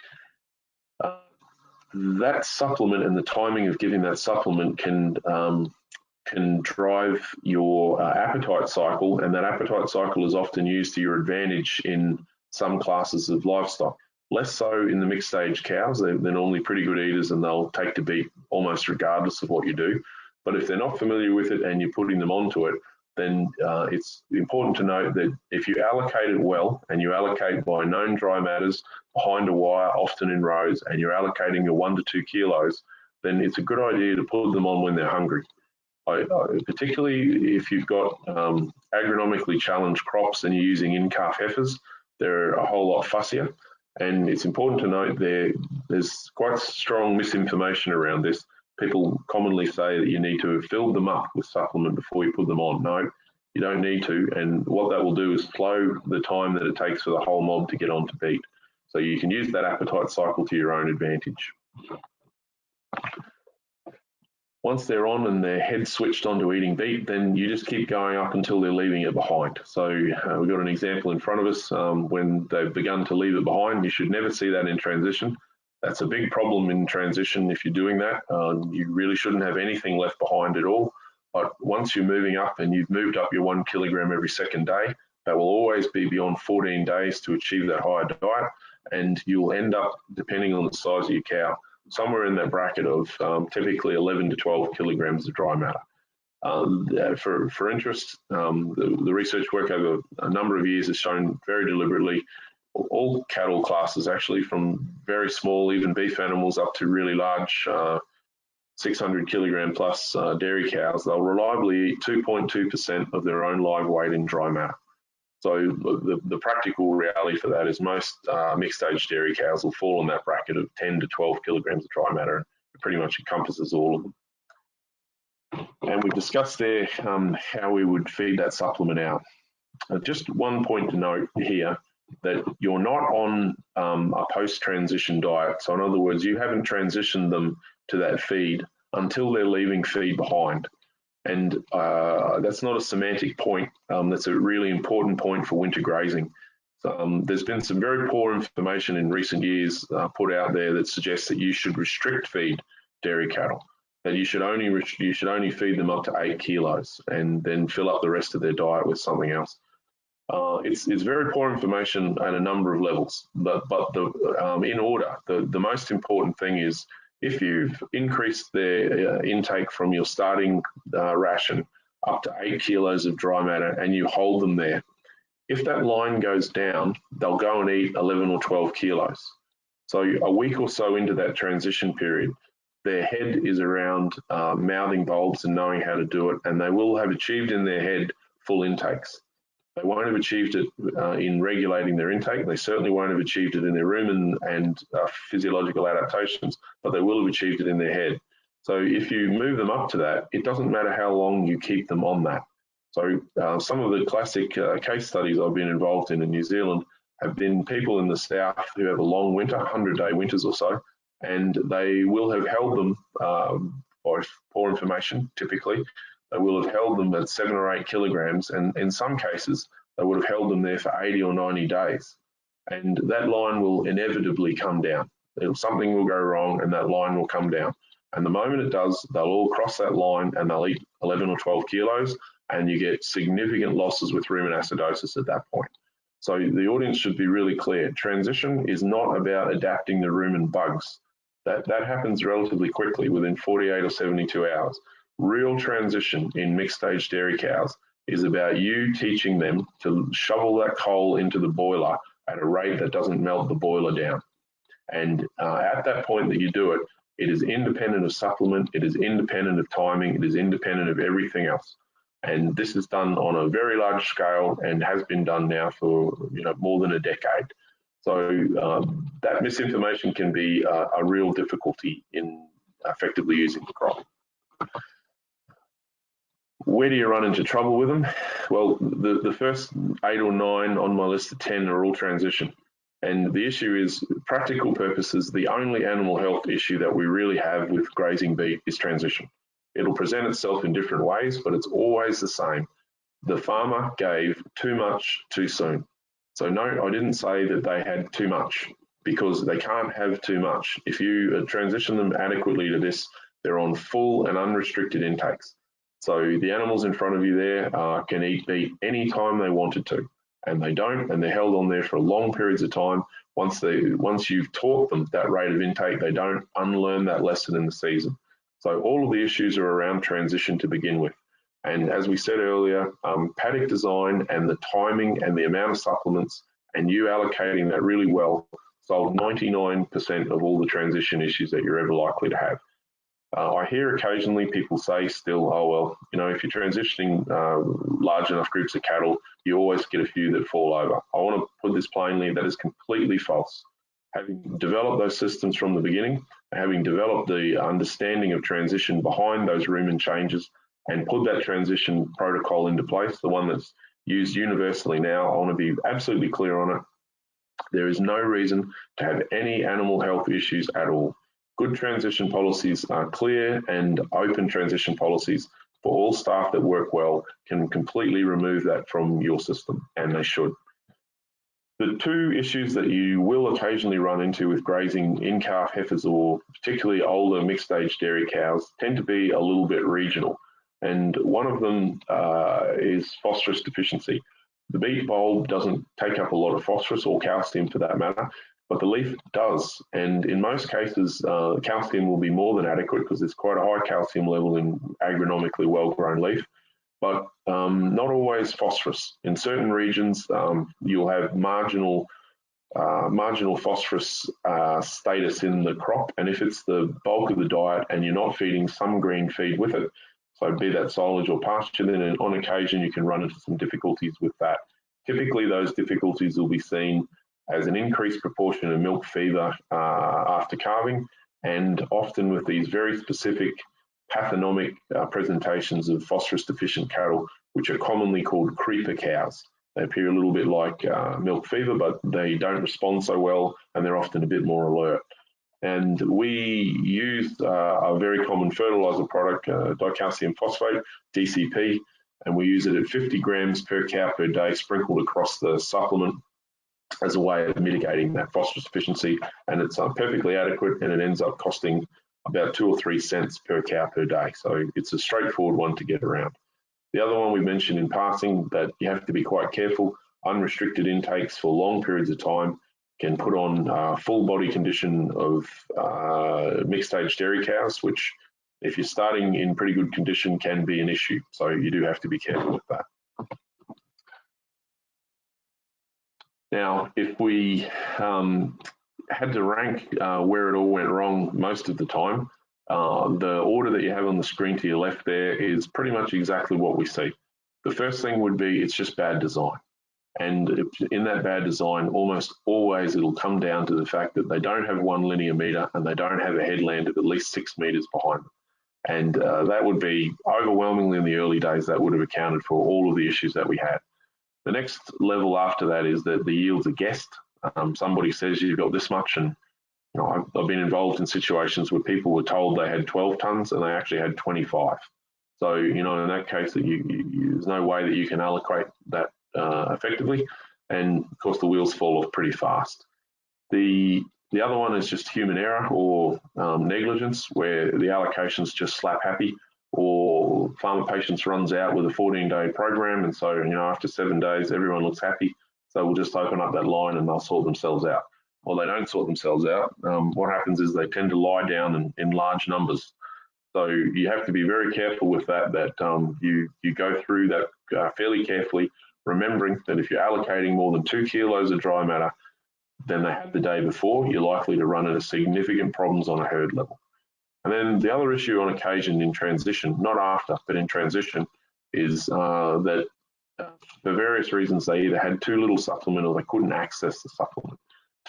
that supplement and the timing of giving that supplement can drive your appetite cycle, and that appetite cycle is often used to your advantage in some classes of livestock. Less so in the mixed stage cows. They're normally pretty good eaters and they'll take to beet almost regardless of what you do. But if they're not familiar with it and you're putting them onto it, then it's important to note that if you allocate it well, and you allocate by known dry matters behind a wire, often in rows, and you're allocating your 1 to 2 kilos, then it's a good idea to put them on when they're hungry. Particularly if you've got agronomically challenged crops and you're using in-calf heifers, they're a whole lot fussier. And it's important to note there's quite strong misinformation around this. People commonly say that you need to have filled them up with supplement before you put them on. No, you don't need to. And what that will do is slow the time that it takes for the whole mob to get onto beet. So you can use that appetite cycle to your own advantage. Once they're on and their head switched onto eating beet, then you just keep going up until they're leaving it behind. So we've got an example in front of us when they've begun to leave it behind. You should never see that in transition. That's a big problem in transition if you're doing that. You really shouldn't have anything left behind at all. But once you're moving up and you've moved up your 1 kilogram every second day, that will always be beyond 14 days to achieve that higher diet. And you'll end up, depending on the size of your cow, somewhere in that bracket of typically 11 to 12 kilograms of dry matter. For interest, the research work over a number of years has shown very deliberately all cattle classes, actually, from very small, even beef animals, up to really large 600 kilogram plus dairy cows, they'll reliably eat 2.2% of their own live weight in dry matter. So the practical reality for that is most mixed age dairy cows will fall in that bracket of 10 to 12 kilograms of dry matter. It pretty much encompasses all of them. And we've discussed there how we would feed that supplement out. Just one point to note here, that you're not on a post-transition diet. So in other words, you haven't transitioned them to that feed until they're leaving feed behind. And that's not a semantic point. That's a really important point for winter grazing. So, there's been some very poor information in recent years put out there that suggests that you should restrict feed dairy cattle, that you should only feed them up to 8 kilos and then fill up the rest of their diet with something else. It's very poor information at a number of levels, but in order, the most important thing is if you've increased their intake from your starting ration up to 8 kilos of dry matter and you hold them there, if that line goes down, they'll go and eat 11 or 12 kilos. So a week or so into that transition period, their head is around mouthing bulbs and knowing how to do it, and they will have achieved in their head full intakes. They won't have achieved it in regulating their intake. They certainly won't have achieved it in their rumen and physiological adaptations, but they will have achieved it in their head. So if you move them up to that, it doesn't matter how long you keep them on that. So some of the classic case studies I've been involved in New Zealand have been people in the south who have a long winter, 100-day winters or so, and they will have held them, by poor information typically, they will have held them at 7 or 8 kilograms, and in some cases, they would have held them there for 80 or 90 days. And that line will inevitably come down. Something will go wrong and that line will come down. And the moment it does, they'll all cross that line and they'll eat 11 or 12 kilos, and you get significant losses with rumen acidosis at that point. So the audience should be really clear. Transition is not about adapting the rumen bugs. That happens relatively quickly, within 48 or 72 hours. Real transition in mixed stage dairy cows is about you teaching them to shovel that coal into the boiler at a rate that doesn't melt the boiler down. And at that point that you do it, it is independent of supplement, it is independent of timing, it is independent of everything else. And this is done on a very large scale and has been done now for more than a decade. So that misinformation can be a real difficulty in effectively using the crop. Where do you run into trouble with them? Well, the first 8 or 9 on my list of 10 are all transition. And the issue is, practical purposes, the only animal health issue that we really have with grazing beet is transition. It'll present itself in different ways, but it's always the same. The farmer gave too much too soon. So no, I didn't say that they had too much, because they can't have too much. If you transition them adequately to this, they're on full and unrestricted intakes. So the animals in front of you there can eat beet anytime they wanted to, and they don't, and they're held on there for long periods of time. Once you've taught them that rate of intake, they don't unlearn that lesson in the season. So all of the issues are around transition to begin with. And as we said earlier, paddock design and the timing and the amount of supplements and you allocating that really well solve 99% of all the transition issues that you're ever likely to have. I hear occasionally people say still, oh, well, if you're transitioning large enough groups of cattle, you always get a few that fall over. I want to put this plainly, that is completely false. Having developed those systems from the beginning, having developed the understanding of transition behind those rumen changes and put that transition protocol into place, the one that's used universally now, I want to be absolutely clear on it. There is no reason to have any animal health issues at all. Good transition policies are clear, and open transition policies for all staff that work well can completely remove that from your system, and they should. The two issues that you will occasionally run into with grazing in-calf heifers, or particularly older mixed-age dairy cows, tend to be a little bit regional. And one of them is phosphorus deficiency. The beet bulb doesn't take up a lot of phosphorus, or calcium for that matter, but the leaf does. And in most cases, calcium will be more than adequate, because there's quite a high calcium level in agronomically well-grown leaf, but not always phosphorus. In certain regions, you'll have marginal phosphorus status in the crop, and if it's the bulk of the diet and you're not feeding some green feed with it, so be that silage or pasture, then on occasion you can run into some difficulties with that. Typically those difficulties will be seen as an increased proportion of milk fever after calving, and often with these very specific pathognomic presentations of phosphorus deficient cattle, which are commonly called creeper cows. They appear a little bit like milk fever, but they don't respond so well, and they're often a bit more alert. And we use a very common fertilizer product, dicalcium phosphate, DCP, and we use it at 50 grams per cow per day sprinkled across the supplement as a way of mitigating that phosphorus deficiency. And it's perfectly adequate, and it ends up costing about 2 or 3 cents per cow per day. So it's a straightforward one to get around. The other one we mentioned in passing that you have to be quite careful, unrestricted intakes for long periods of time can put on full body condition of mixed age dairy cows, which if you're starting in pretty good condition can be an issue. So you do have to be careful with that. Now, if we had to rank where it all went wrong most of the time, the order that you have on the screen to your left there is pretty much exactly what we see. The first thing would be it's just bad design. And in that bad design, almost always it'll come down to the fact that they don't have one linear meter and they don't have a headland of at least 6 meters behind them. And that would be overwhelmingly in the early days, that would have accounted for all of the issues that we had. The next level after that is that the yields are guessed. Somebody says you've got this much, and you know, I've been involved in situations where people were told they had 12 tons and they actually had 25. So, you know, in that case, there's no way that you can allocate that effectively, and of course the wheels fall off pretty fast. The other one is just human error or negligence, where the allocation's just slap happy, or farmer patience runs out with a 14-day program, and so, you know, after 7 days everyone looks happy, so we'll just open up that line and they'll sort themselves out. Well, they don't sort themselves out. What happens is they tend to lie down in large numbers. So you have to be very careful with that, you go through that fairly carefully, remembering that if you're allocating more than 2 kilos of dry matter than they had the day before, you're likely to run into significant problems on a herd level. And then the other issue on occasion in transition, not after, but in transition, is that for various reasons they either had too little supplement or they couldn't access the supplement.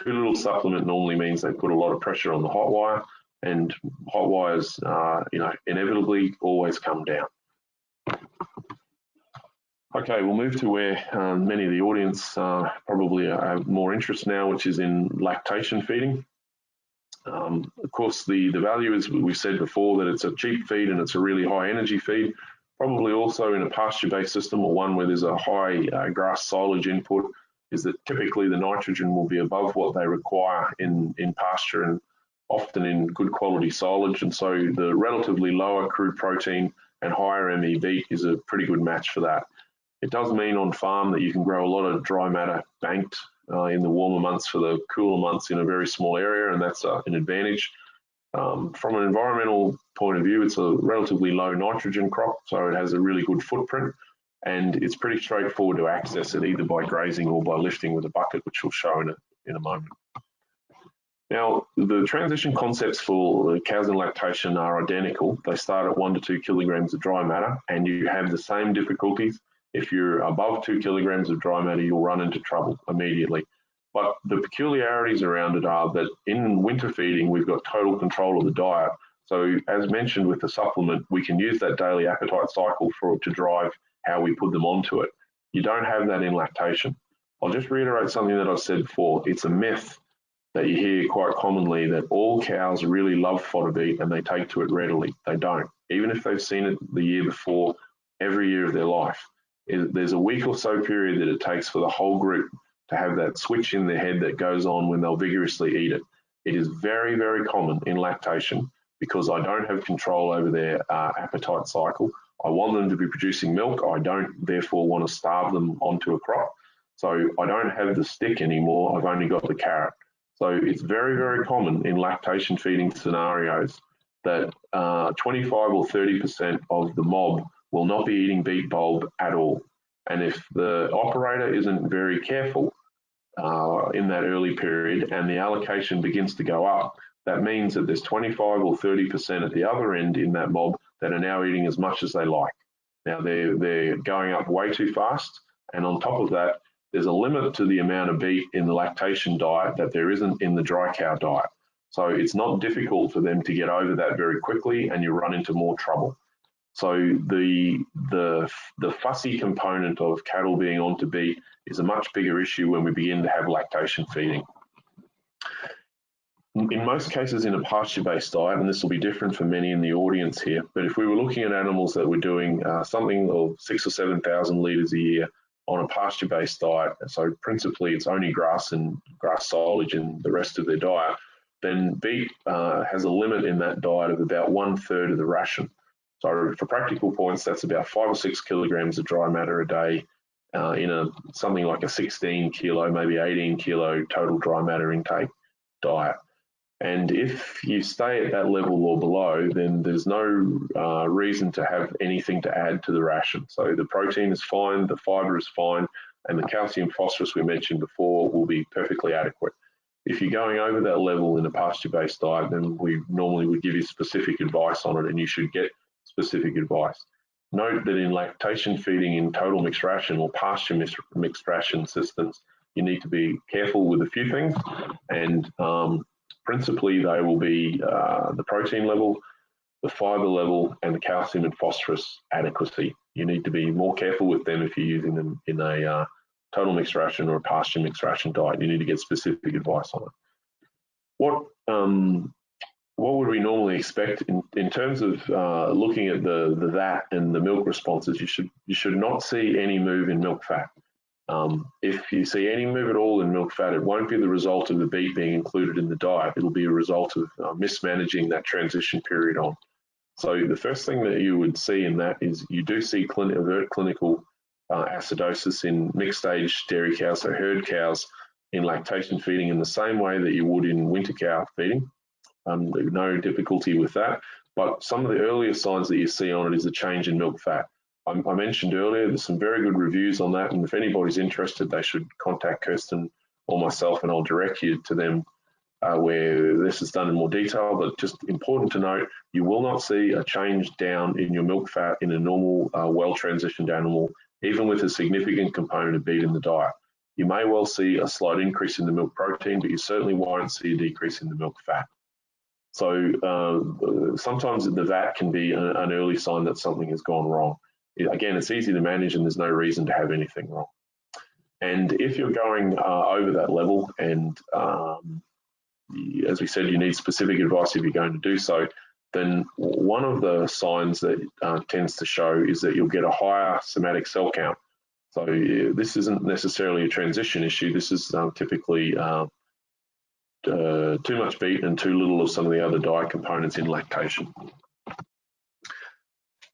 Too little supplement normally means they put a lot of pressure on the hot wire, and hot wires, you know, inevitably always come down. Okay, we'll move to where many of the audience probably have more interest now, which is in lactation feeding. Of course, the value is, we said before, that it's a cheap feed and it's a really high energy feed. Probably also in a pasture-based system, or one where there's a high grass silage input, is that typically the nitrogen will be above what they require in pasture, and often in good quality silage. And so the relatively lower crude protein and higher ME beet is a pretty good match for that. It does mean on farm that you can grow a lot of dry matter banked in the warmer months for the cooler months in a very small area, and that's an advantage. From an environmental point of view, it's a relatively low nitrogen crop, so it has a really good footprint, and it's pretty straightforward to access it either by grazing or by lifting with a bucket, which we'll show in a moment. Now, the transition concepts for cows in lactation are identical. They start at 1 to 2 kilograms of dry matter, and you have the same difficulties. If you're above 2 kilograms of dry matter, you'll run into trouble immediately. But the peculiarities around it are that in winter feeding, we've got total control of the diet. So as mentioned with the supplement, we can use that daily appetite cycle to drive how we put them onto it. You don't have that in lactation. I'll just reiterate something that I've said before. It's a myth that you hear quite commonly that all cows really love fodder beet and they take to it readily. They don't. Even if they've seen it the year before, every year of their life. There's a week or so period that it takes for the whole group to have that switch in their head that goes on when they'll vigorously eat it. It is very, very common in lactation because I don't have control over their appetite cycle. I want them to be producing milk. I don't therefore want to starve them onto a crop. So I don't have the stick anymore. I've only got the carrot. So it's very, very common in lactation feeding scenarios that 25 or 30% of the mob will not be eating beet bulb at all. And if the operator isn't very careful in that early period and the allocation begins to go up, that means that there's 25 or 30% at the other end in that mob that are now eating as much as they like. Now they're going up way too fast, and on top of that, there's a limit to the amount of beet in the lactation diet that there isn't in the dry cow diet. So it's not difficult for them to get over that very quickly, and you run into more trouble. So the fussy component of cattle being onto beet is a much bigger issue when we begin to have lactation feeding. In most cases in a pasture-based diet, and this will be different for many in the audience here, but if we were looking at animals that were doing something of 6,000 or 7,000 litres a year on a pasture-based diet, so principally it's only grass and grass silage and the rest of their diet, then beet has a limit in that diet of about 1/3 of the ration. So for practical points, that's about 5 or 6 kilograms of dry matter a day in something like a 16 kilo, maybe 18 kilo total dry matter intake diet. And if you stay at that level or below, then there's no reason to have anything to add to the ration. So the protein is fine, the fibre is fine, and the calcium phosphorus we mentioned before will be perfectly adequate. If you're going over that level in a pasture-based diet, then we normally would give you specific advice on it, and you should get specific advice. Note that in lactation feeding in total mixed ration or pasture mixed ration systems, you need to be careful with a few things, and principally they will be the protein level, the fibre level, and the calcium and phosphorus adequacy. You need to be more careful with them if you're using them in a total mixed ration or a pasture mixed ration diet. You need to get specific advice on it. What would we normally expect in terms of looking at the VAT and the milk responses? You should not see any move in milk fat. If you see any move at all in milk fat, it won't be the result of the beet being included in the diet. It'll be a result of mismanaging that transition period on. So the first thing that you would see in that is you do see overt clinical acidosis in mixed stage dairy cows, so herd cows in lactation feeding in the same way that you would in winter cow feeding. No difficulty with that. But some of the earlier signs that you see on it is a change in milk fat. I mentioned earlier, there's some very good reviews on that, and if anybody's interested, they should contact Kirsten or myself, and I'll direct you to them where this is done in more detail. But just important to note, you will not see a change down in your milk fat in a normal, well-transitioned animal, even with a significant component of beet in the diet. You may well see a slight increase in the milk protein, but you certainly won't see a decrease in the milk fat. So sometimes the VAT can be an early sign that something has gone wrong. Again, it's easy to manage and there's no reason to have anything wrong. And if you're going over that level, and as we said, you need specific advice if you're going to do so, then one of the signs that tends to show is that you'll get a higher somatic cell count. So this isn't necessarily a transition issue. This is typically too much beet and too little of some of the other diet components in lactation.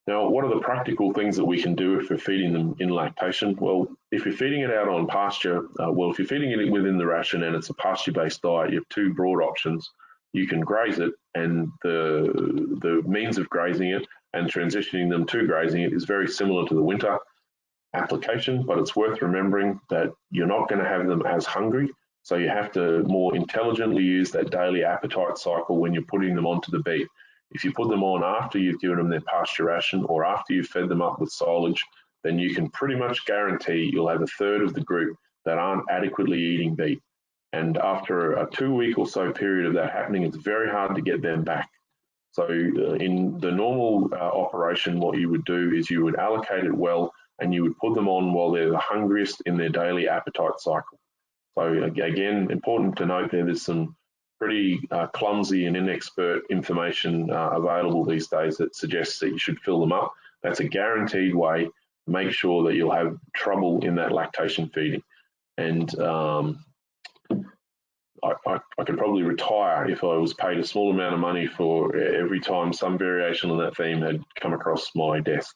Now, what are the practical things that we can do if we're feeding them in lactation? Well, if you're feeding it out on pasture, if you're feeding it within the ration and it's a pasture-based diet, you have two broad options. You can graze it, and the means of grazing it and transitioning them to grazing it is very similar to the winter application, but it's worth remembering that you're not going to have them as hungry, so you have to more intelligently use that daily appetite cycle when you're putting them onto the beet. If you put them on after you've given them their pasture ration or after you've fed them up with silage, then you can pretty much guarantee you'll have a third of the group that aren't adequately eating beet. And after a 2-week or so period of that happening, it's very hard to get them back. So in the normal operation, what you would do is you would allocate it well, and you would put them on while they're the hungriest in their daily appetite cycle. So again, important to note there's some pretty clumsy and inexpert information available these days that suggests that you should fill them up. That's a guaranteed way to make sure that you'll have trouble in that lactation feeding. And I could probably retire if I was paid a small amount of money for every time some variation on that theme had come across my desk.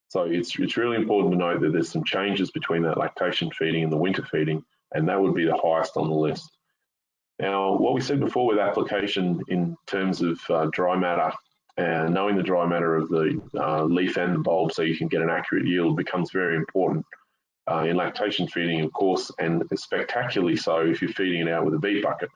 So it's really important to note that there's some changes between that lactation feeding and the winter feeding, and that would be the highest on the list. Now, what we said before with application in terms of dry matter and knowing the dry matter of the leaf and the bulb so you can get an accurate yield becomes very important in lactation feeding, of course, and spectacularly so if you're feeding it out with a beet bucket.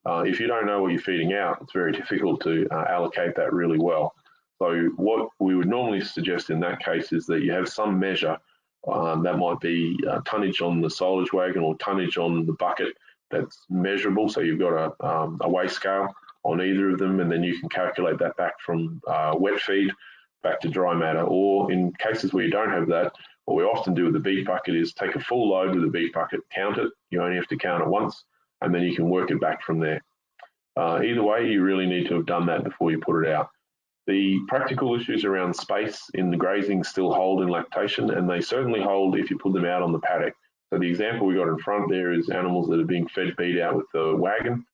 If you don't know what you're feeding out, it's very difficult to allocate that really well. So what we would normally suggest in that case is that you have some measure that might be tonnage on the silage wagon or tonnage on the bucket that's measurable. So you've got a weigh scale on either of them, and then you can calculate that back from wet feed. back to dry matter. Or in cases where you don't have that, what we often do with the beet bucket is take a full load with the beet bucket, count it. You only have to count it once, and then you can work it back from there. Either way, you really need to have done that before you put it out. The practical issues around space in the grazing still hold in lactation, and they certainly hold if you put them out on the paddock. So the example we got in front there is animals that are being fed beet out with the wagon,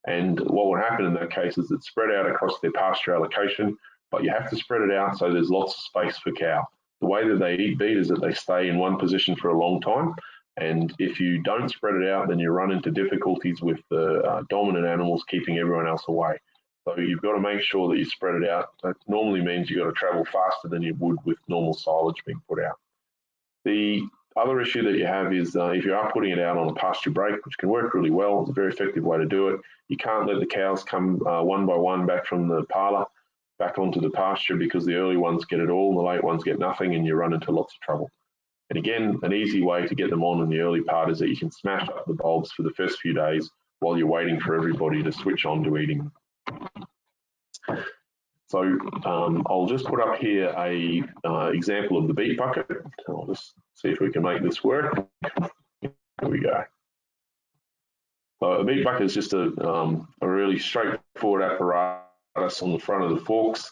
and what would happen in that case is it's spread out across their pasture allocation, but you have to spread it out so there's lots of space for cow. The way that they eat beet is that they stay in one position for a long time, and if you don't spread it out, then you run into difficulties with the dominant animals keeping everyone else away. So you've got to make sure that you spread it out. That normally means you've got to travel faster than you would with normal silage being put out. The other issue that you have is if you are putting it out on a pasture break, which can work really well, it's a very effective way to do it. You can't let the cows come one by one back from the parlour back onto the pasture, because the early ones get it all and the late ones get nothing, and you run into lots of trouble. And again, an easy way to get them on in the early part is that you can smash up the bulbs for the first few days while you're waiting for everybody to switch on to eating them. So I'll just put up here a example of the beet bucket. I'll just see if we can make this work. Here we go. A beet bucket is just a really straightforward apparatus on the front of the forks,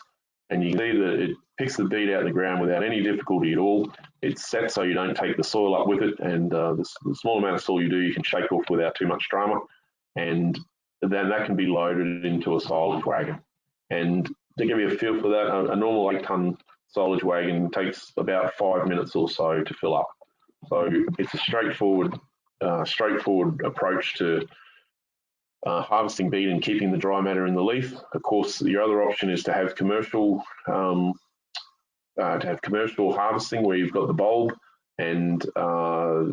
and you can see that it picks the beet out of the ground without any difficulty at all. It's set so you don't take the soil up with it, and the small amount of soil you do, you can shake off without too much drama, and then that can be loaded into a silage wagon. And to give you a feel for that, a normal 8-ton silage wagon takes about 5 minutes or so to fill up. So it's a straightforward approach to harvesting beet and keeping the dry matter in the leaf. Of course, your other option is to have commercial harvesting where you've got the bulb, and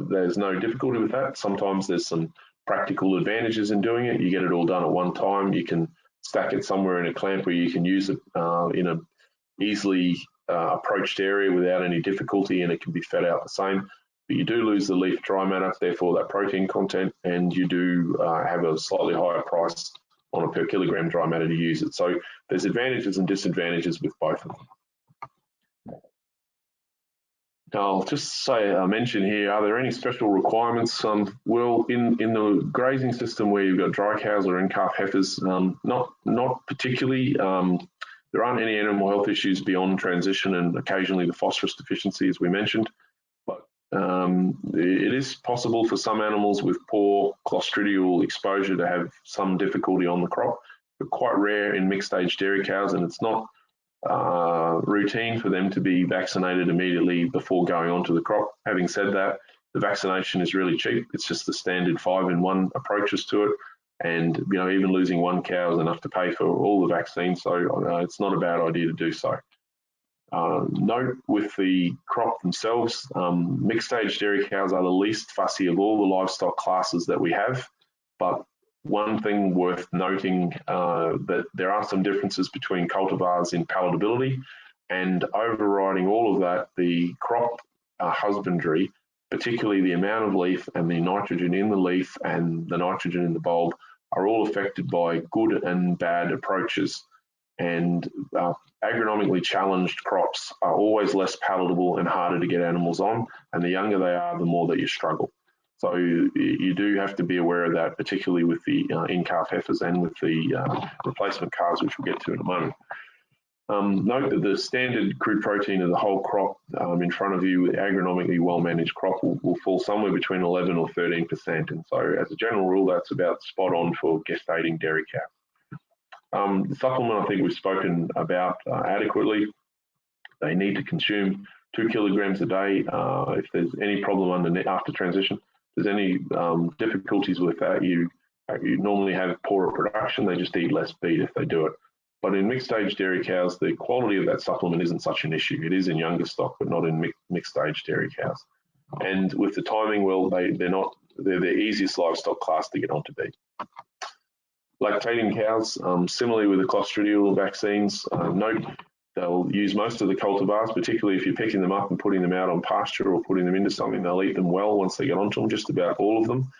there's no difficulty with that. Sometimes there's some practical advantages in doing it. You get it all done at one time. You can stack it somewhere in a clamp where you can use it in a easily approached area without any difficulty, and it can be fed out the same. But you do lose the leaf dry matter, therefore that protein content, and you do have a slightly higher price on a per kilogram dry matter to use it. So there's advantages and disadvantages with both of them. I'll just mention here, are there any special requirements? Well, in the grazing system where you've got dry cows or in-calf heifers, not particularly. There aren't any animal health issues beyond transition and occasionally the phosphorus deficiency, as we mentioned. But it is possible for some animals with poor clostridial exposure to have some difficulty on the crop. They're quite rare in mixed-age dairy cows, and it's not routine for them to be vaccinated immediately before going on to the crop. Having said that, the vaccination is really cheap. It's just the standard 5-in-1 approaches to it, and even losing one cow is enough to pay for all the vaccines, so it's not a bad idea to do so. Note with the crop themselves, mixed age dairy cows are the least fussy of all the livestock classes that we have, but one thing worth noting that there are some differences between cultivars in palatability, and overriding all of that, the crop husbandry, particularly the amount of leaf and the nitrogen in the leaf and the nitrogen in the bulb, are all affected by good and bad approaches. And agronomically challenged crops are always less palatable and harder to get animals on, and the younger they are, the more that you struggle. So you do have to be aware of that, particularly with the in-calf heifers and with the replacement calves, which we'll get to in a moment. Note that the standard crude protein of the whole crop in front of you, with agronomically well-managed crop, will fall somewhere between 11 or 13%. And so as a general rule, that's about spot on for gestating dairy cows. The supplement I think we've spoken about adequately. They need to consume 2 kilograms a day. If there's any problem after transition, if there's any difficulties with that, you normally have poorer production. They just eat less beet if they do it. But in mixed age dairy cows, the quality of that supplement isn't such an issue. It is in younger stock, but not in mixed age dairy cows. And with the timing, well, they're the easiest livestock class to get onto beet. Lactating cows, similarly with the clostridial vaccines, note they'll use most of the cultivars, particularly if you're picking them up and putting them out on pasture or putting them into something. They'll eat them well once they get onto them, just about all of them.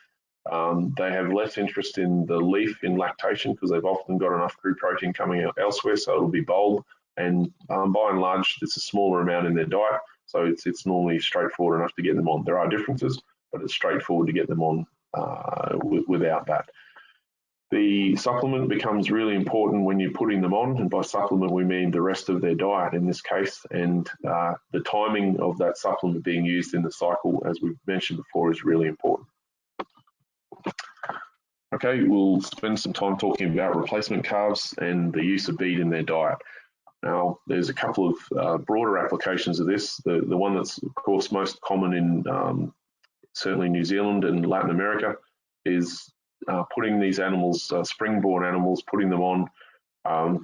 They have less interest in the leaf in lactation because they've often got enough crude protein coming out elsewhere, so it'll be bulb And by and large, it's a smaller amount in their diet, so it's normally straightforward enough to get them on. There are differences, but it's straightforward to get them on without that. The supplement becomes really important when you're putting them on, and by supplement we mean the rest of their diet in this case, and the timing of that supplement being used in the cycle, as we've mentioned before, is really important. Okay, we'll spend some time talking about replacement calves and the use of beet in their diet. Now, there's a couple of broader applications of this. The one that's, of course, most common in certainly New Zealand and Latin America is putting these animals, spring-born animals, putting them on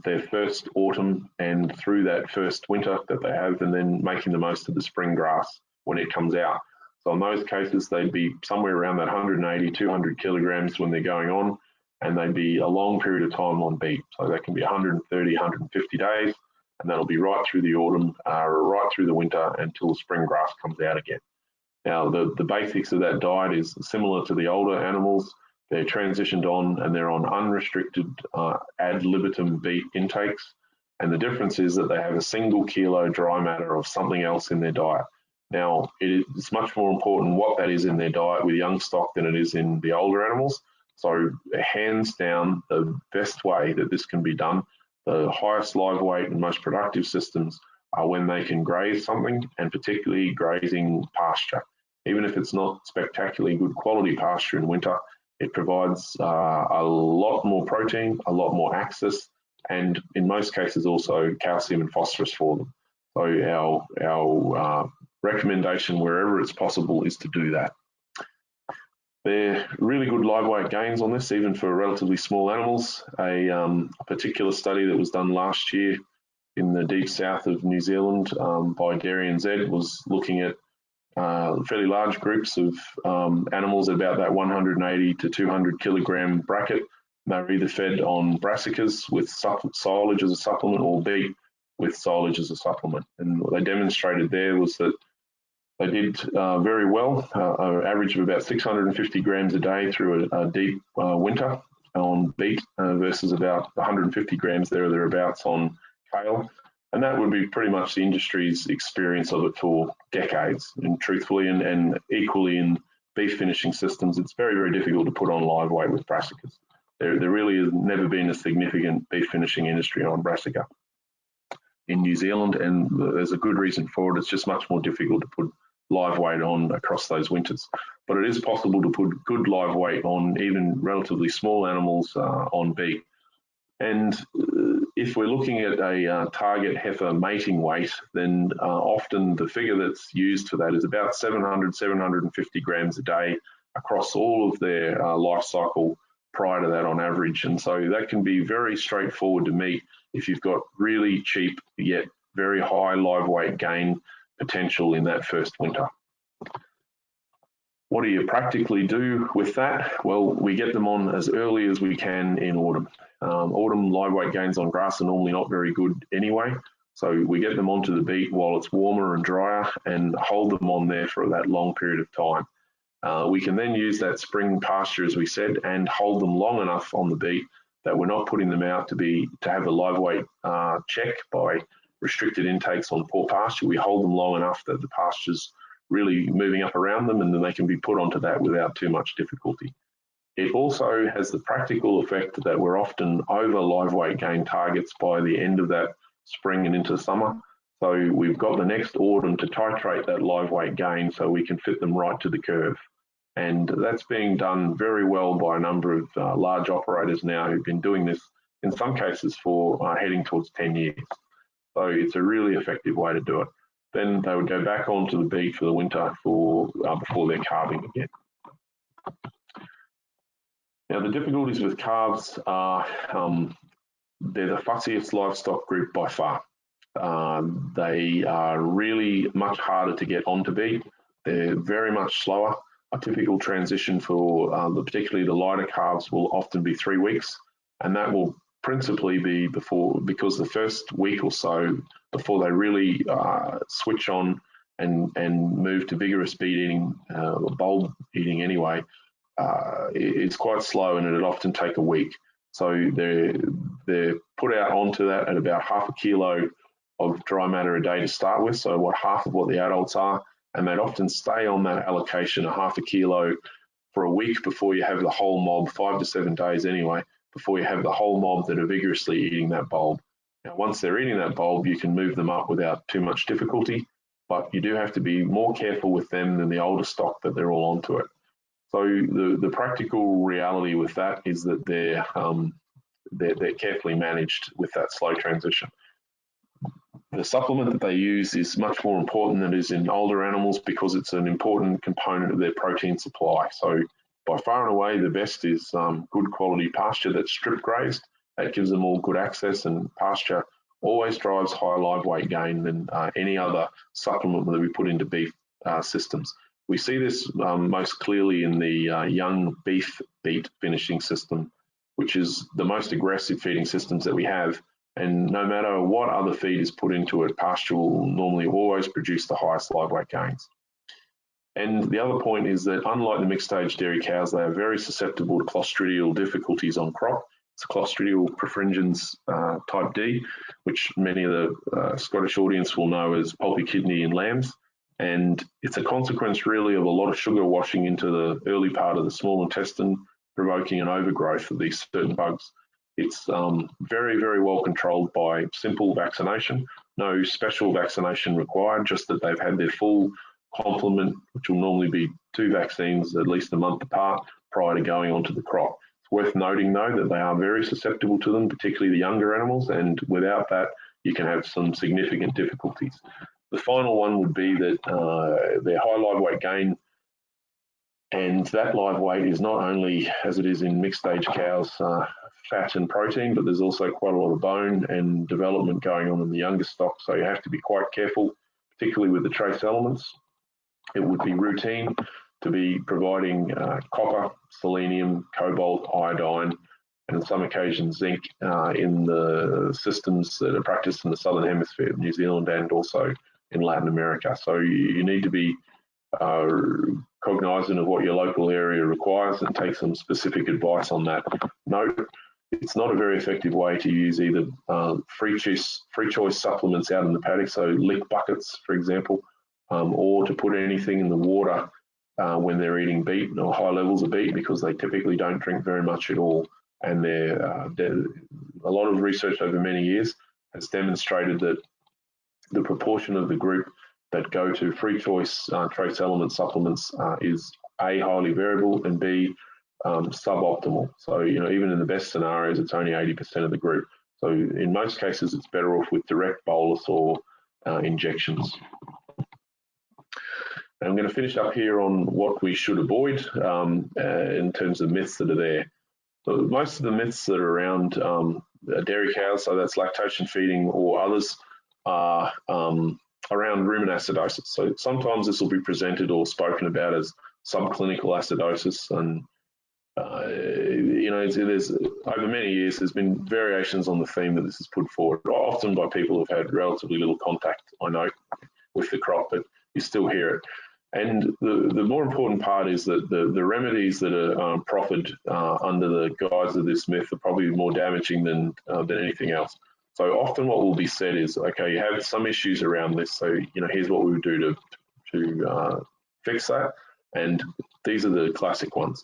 their first autumn and through that first winter that they have, and then making the most of the spring grass when it comes out. So in those cases, they'd be somewhere around that 180, 200 kilograms when they're going on, and they'd be a long period of time on beet. So that can be 130, 150 days, and that'll be right through the autumn, right through the winter until spring grass comes out again. Now, the basics of that diet is similar to the older animals. They're transitioned on and they're on unrestricted ad libitum beet intakes. And the difference is that they have a single kilo dry matter of something else in their diet. Now, it's much more important what that is in their diet with young stock than it is in the older animals. So hands down, the best way that this can be done, the highest live weight and most productive systems are when they can graze something, and particularly grazing pasture. Even if it's not spectacularly good quality pasture in winter, it provides a lot more protein, a lot more access, and in most cases also calcium and phosphorus for them. So our recommendation wherever it's possible is to do that. They're really good live weight gains on this, even for relatively small animals. A particular study that was done last year in the deep south of New Zealand by Dairy NZ was looking at fairly large groups of animals at about that 180 to 200 kilogram bracket. They were either fed on brassicas with silage as a supplement or beet with silage as a supplement. And what they demonstrated there was that they did very well, an average of about 650 grams a day through a deep winter on beet versus about 150 grams there or thereabouts on kale. And that would be pretty much the industry's experience of it for decades. And truthfully, and equally in beef finishing systems, it's very, very difficult to put on live weight with brassicas. There really has never been a significant beef finishing industry on brassica in New Zealand, and there's a good reason for it. It's just much more difficult to put live weight on across those winters. But it is possible to put good live weight on even relatively small animals on beef. And if we're looking at a target heifer mating weight, then often the figure that's used for that is about 700, 750 grams a day across all of their life cycle prior to that on average. And so that can be very straightforward to meet if you've got really cheap yet very high live weight gain potential in that first winter. What do you practically do with that? Well, we get them on as early as we can in autumn. Autumn live weight gains on grass are normally not very good anyway, so we get them onto the beet while it's warmer and drier and hold them on there for that long period of time. We can then use that spring pasture, as we said, and hold them long enough on the beet that we're not putting them out to have a live weight check by restricted intakes on poor pasture. We hold them long enough that the pasture's really moving up around them, and then they can be put onto that without too much difficulty. It also has the practical effect that we're often over live weight gain targets by the end of that spring and into summer. So we've got the next autumn to titrate that live weight gain so we can fit them right to the curve. And that's being done very well by a number of large operators now who've been doing this in some cases for heading towards 10 years. So it's a really effective way to do it. Then they would go back onto the beet for the winter before they're calving again. Now, the difficulties with calves are they're the fussiest livestock group by far. They are really much harder to get onto beet. They're very much slower. A typical transition for particularly the lighter calves will often be 3 weeks, and that will principally be because the first week or so before they really switch on and move to vigorous beet eating, bulb eating anyway, it's quite slow, and it'd often take a week. So they're put out onto that at about half a kilo of dry matter a day to start with, so half of what the adults are, and they'd often stay on that allocation of half a kilo for a week before you have the whole mob, 5 to 7 days anyway, before you have the whole mob that are vigorously eating that bulb. Now, once they're eating that bulb, you can move them up without too much difficulty, but you do have to be more careful with them than the older stock that they're all onto it. So the practical reality with that is that they're carefully managed with that slow transition. The supplement that they use is much more important than it is in older animals because it's an important component of their protein supply. So by far and away, the best is good quality pasture that's strip grazed. That gives them all good access, and pasture always drives higher live weight gain than any other supplement that we put into beef systems. We see this most clearly in the young beef beet finishing system, which is the most aggressive feeding systems that we have. And no matter what other feed is put into it, pasture will normally always produce the highest live weight gains. And the other point is that unlike the mixed stage dairy cows, they are very susceptible to clostridial difficulties on crop. It's Clostridial perfringens type D, which many of the Scottish audience will know as pulpy kidney in lambs. And it's a consequence really of a lot of sugar washing into the early part of the small intestine, provoking an overgrowth of these certain bugs. It's very, very well controlled by simple vaccination, no special vaccination required, just that they've had their full complement, which will normally be 2 vaccines at least a month apart prior to going onto the crop. It's worth noting though that they are very susceptible to them, particularly the younger animals, and without that you can have some significant difficulties. The final one would be that their high live weight gain, and that live weight is not only, as it is in mixed stage cows, fat and protein, but there's also quite a lot of bone and development going on in the younger stock, so you have to be quite careful, particularly with the trace elements. It would be routine to be providing copper, selenium, cobalt, iodine, and on some occasions zinc in the systems that are practiced in the Southern Hemisphere, New Zealand and also in Latin America. So you need to be cognizant of what your local area requires and take some specific advice on that. Note, it's not a very effective way to use either free choice supplements out in the paddock, so lick buckets, for example, or to put anything in the water when they're eating beet or high levels of beet, because they typically don't drink very much at all. And a lot of research over many years has demonstrated that the proportion of the group that go to free choice trace element supplements is A, highly variable, and B, suboptimal. So, even in the best scenarios, it's only 80% of the group. So in most cases, it's better off with direct bolus or injections. And I'm going to finish up here on what we should avoid in terms of myths that are there. So most of the myths that are around dairy cows, so that's lactation feeding or others, are around rumen acidosis. So sometimes this will be presented or spoken about as subclinical acidosis, and there's over many years there's been variations on the theme that this is put forward, often by people who've had relatively little contact, I know, with the crop, but you still hear it. And the more important part is that the remedies that are proffered under the guise of this myth are probably more damaging than anything else. So often what will be said is, okay, you have some issues around this, so here's what we would do to fix that. And these are the classic ones.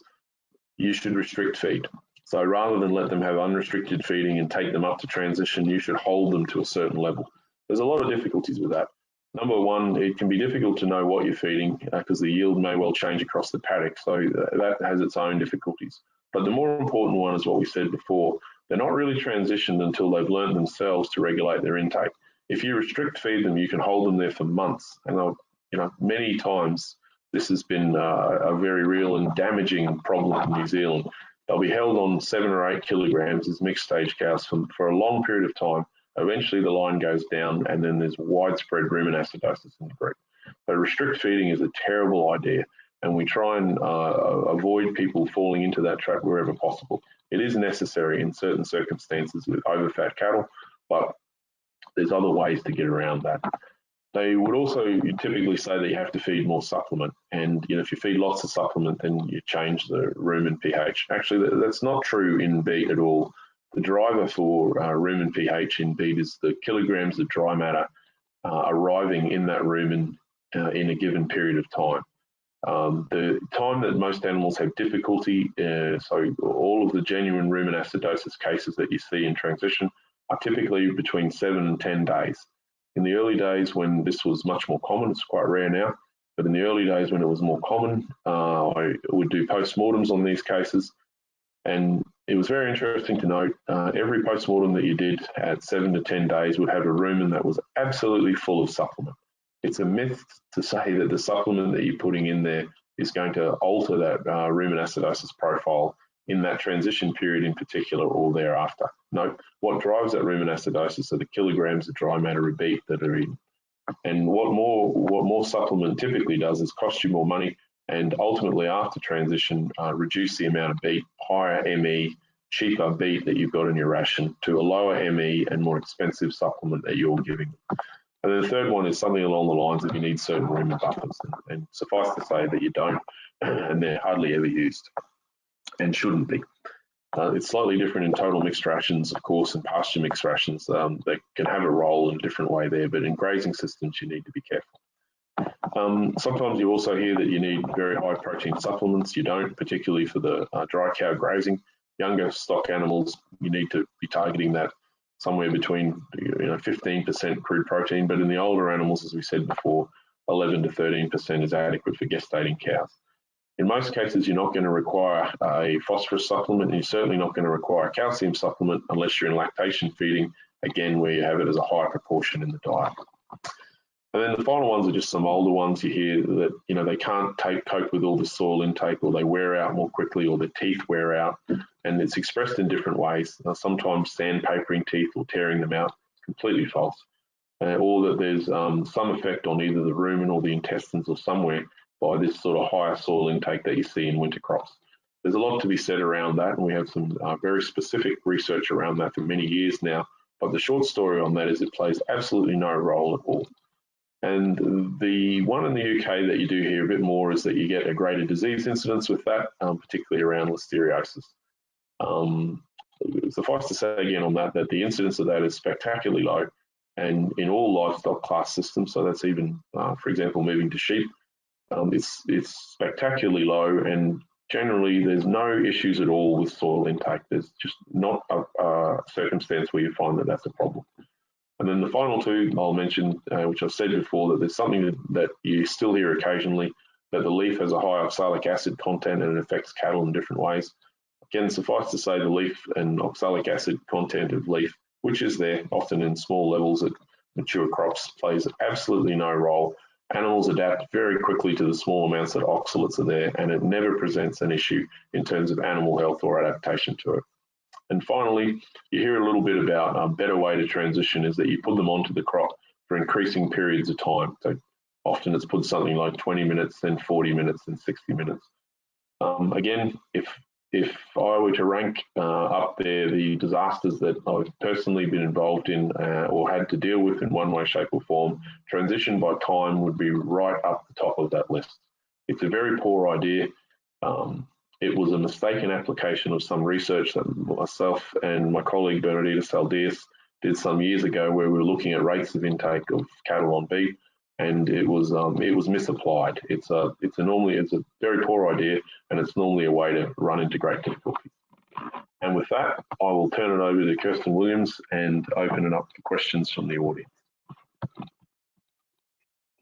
You should restrict feed. So rather than let them have unrestricted feeding and take them up to transition, you should hold them to a certain level. There's a lot of difficulties with that. Number one, it can be difficult to know what you're feeding because the yield may well change across the paddock, so that has its own difficulties. But the more important one is what we said before. They're not really transitioned until they've learned themselves to regulate their intake. If you restrict feed them, you can hold them there for months. And many times this has been a very real and damaging problem in New Zealand. They'll be held on 7 or 8 kilograms as mixed stage cows for a long period of time. Eventually the line goes down and then there's widespread rumen acidosis in the group. So restrict feeding is a terrible idea, and we try and avoid people falling into that trap wherever possible. It is necessary in certain circumstances with overfat cattle, but there's other ways to get around that. They would also typically say that you have to feed more supplement, and if you feed lots of supplement, then you change the rumen pH. Actually, that's not true in beet at all. The driver for rumen pH in beet is the kilograms of dry matter arriving in that rumen in a given period of time. The time that most animals have difficulty, so all of the genuine rumen acidosis cases that you see in transition are typically between 7 and 10 days. In the early days when this was much more common, it's quite rare now, but in the early days when it was more common, I would do post-mortems on these cases, and it was very interesting to note every post-mortem that you did at 7 to 10 days would have a rumen that was absolutely full of supplement. It's a myth to say that the supplement that you're putting in there is going to alter that rumen acidosis profile in that transition period in particular or thereafter. No, what drives that rumen acidosis are the kilograms of dry matter of beet that are in. And what more supplement typically does is cost you more money, and ultimately after transition reduce the amount of beet, higher ME, cheaper beet that you've got in your ration to a lower ME and more expensive supplement that you're giving. And then the third one is something along the lines of you need certain rumen buffers, and suffice to say that you don't, and they're hardly ever used and shouldn't be. It's slightly different in total mixed rations, of course, and pasture mixed rations. They can have a role in a different way there, but in grazing systems, you need to be careful. Sometimes you also hear that you need very high protein supplements. You don't, particularly for the dry cow grazing. Younger stock animals, you need to be targeting that somewhere between 15% crude protein, but in the older animals, as we said before, 11 to 13% is adequate for gestating cows. In most cases, you're not going to require a phosphorus supplement, and you're certainly not going to require a calcium supplement unless you're in lactation feeding, again, where you have it as a high proportion in the diet. And then the final ones are just some older ones. You hear that they can't cope with all the soil intake, or they wear out more quickly, or their teeth wear out, and it's expressed in different ways. Sometimes sandpapering teeth or tearing them out. It's completely false. Or that there's some effect on either the rumen or the intestines or somewhere by this sort of higher soil intake that you see in winter crops. There's a lot to be said around that, and we have some very specific research around that for many years now. But the short story on that is it plays absolutely no role at all. And the one in the UK that you do hear a bit more is that you get a greater disease incidence with that, particularly around listeriosis. Suffice to say again on that the incidence of that is spectacularly low, and in all livestock class systems, so that's even, for example, moving to sheep, it's spectacularly low, and generally there's no issues at all with soil intake. There's just not a circumstance where you find that that's a problem. And then the final two I'll mention, which I've said before, that there's something that you still hear occasionally, that the leaf has a high oxalic acid content and it affects cattle in different ways. Again, suffice to say the leaf and oxalic acid content of leaf, which is there often in small levels at mature crops, plays absolutely no role. Animals adapt very quickly to the small amounts that oxalates are there, and it never presents an issue in terms of animal health or adaptation to it. And finally, you hear a little bit about a better way to transition is that you put them onto the crop for increasing periods of time. So often it's put something like 20 minutes, then 40 minutes, then 60 minutes. Again, if I were to rank up there the disasters that I've personally been involved in or had to deal with in one way, shape or form, transition by time would be right up the top of that list. It's a very poor idea. It was a mistaken application of some research that myself and my colleague Bernardita Saldias did some years ago, where we were looking at rates of intake of cattle on beet, and it was misapplied. It's a very poor idea, and it's normally a way to run into great difficulty. And with that, I will turn it over to Kirsten Williams and open it up to questions from the audience.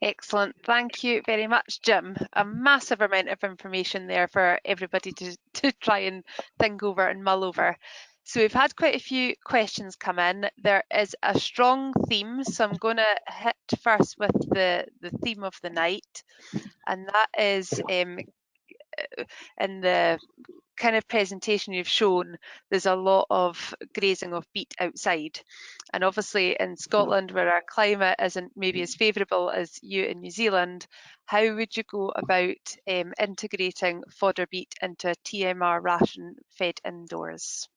Excellent. Thank you very much, Jim. A massive amount of information there for everybody to try and think over and mull over. So we've had quite a few questions come in. There is a strong theme, so I'm going to hit first with the theme of the night, and that is in the kind of presentation you've shown, there's a lot of grazing of beet outside, and obviously in Scotland, where our climate isn't maybe as favourable as you in New Zealand, how would you go about integrating fodder beet into a TMR ration fed indoors?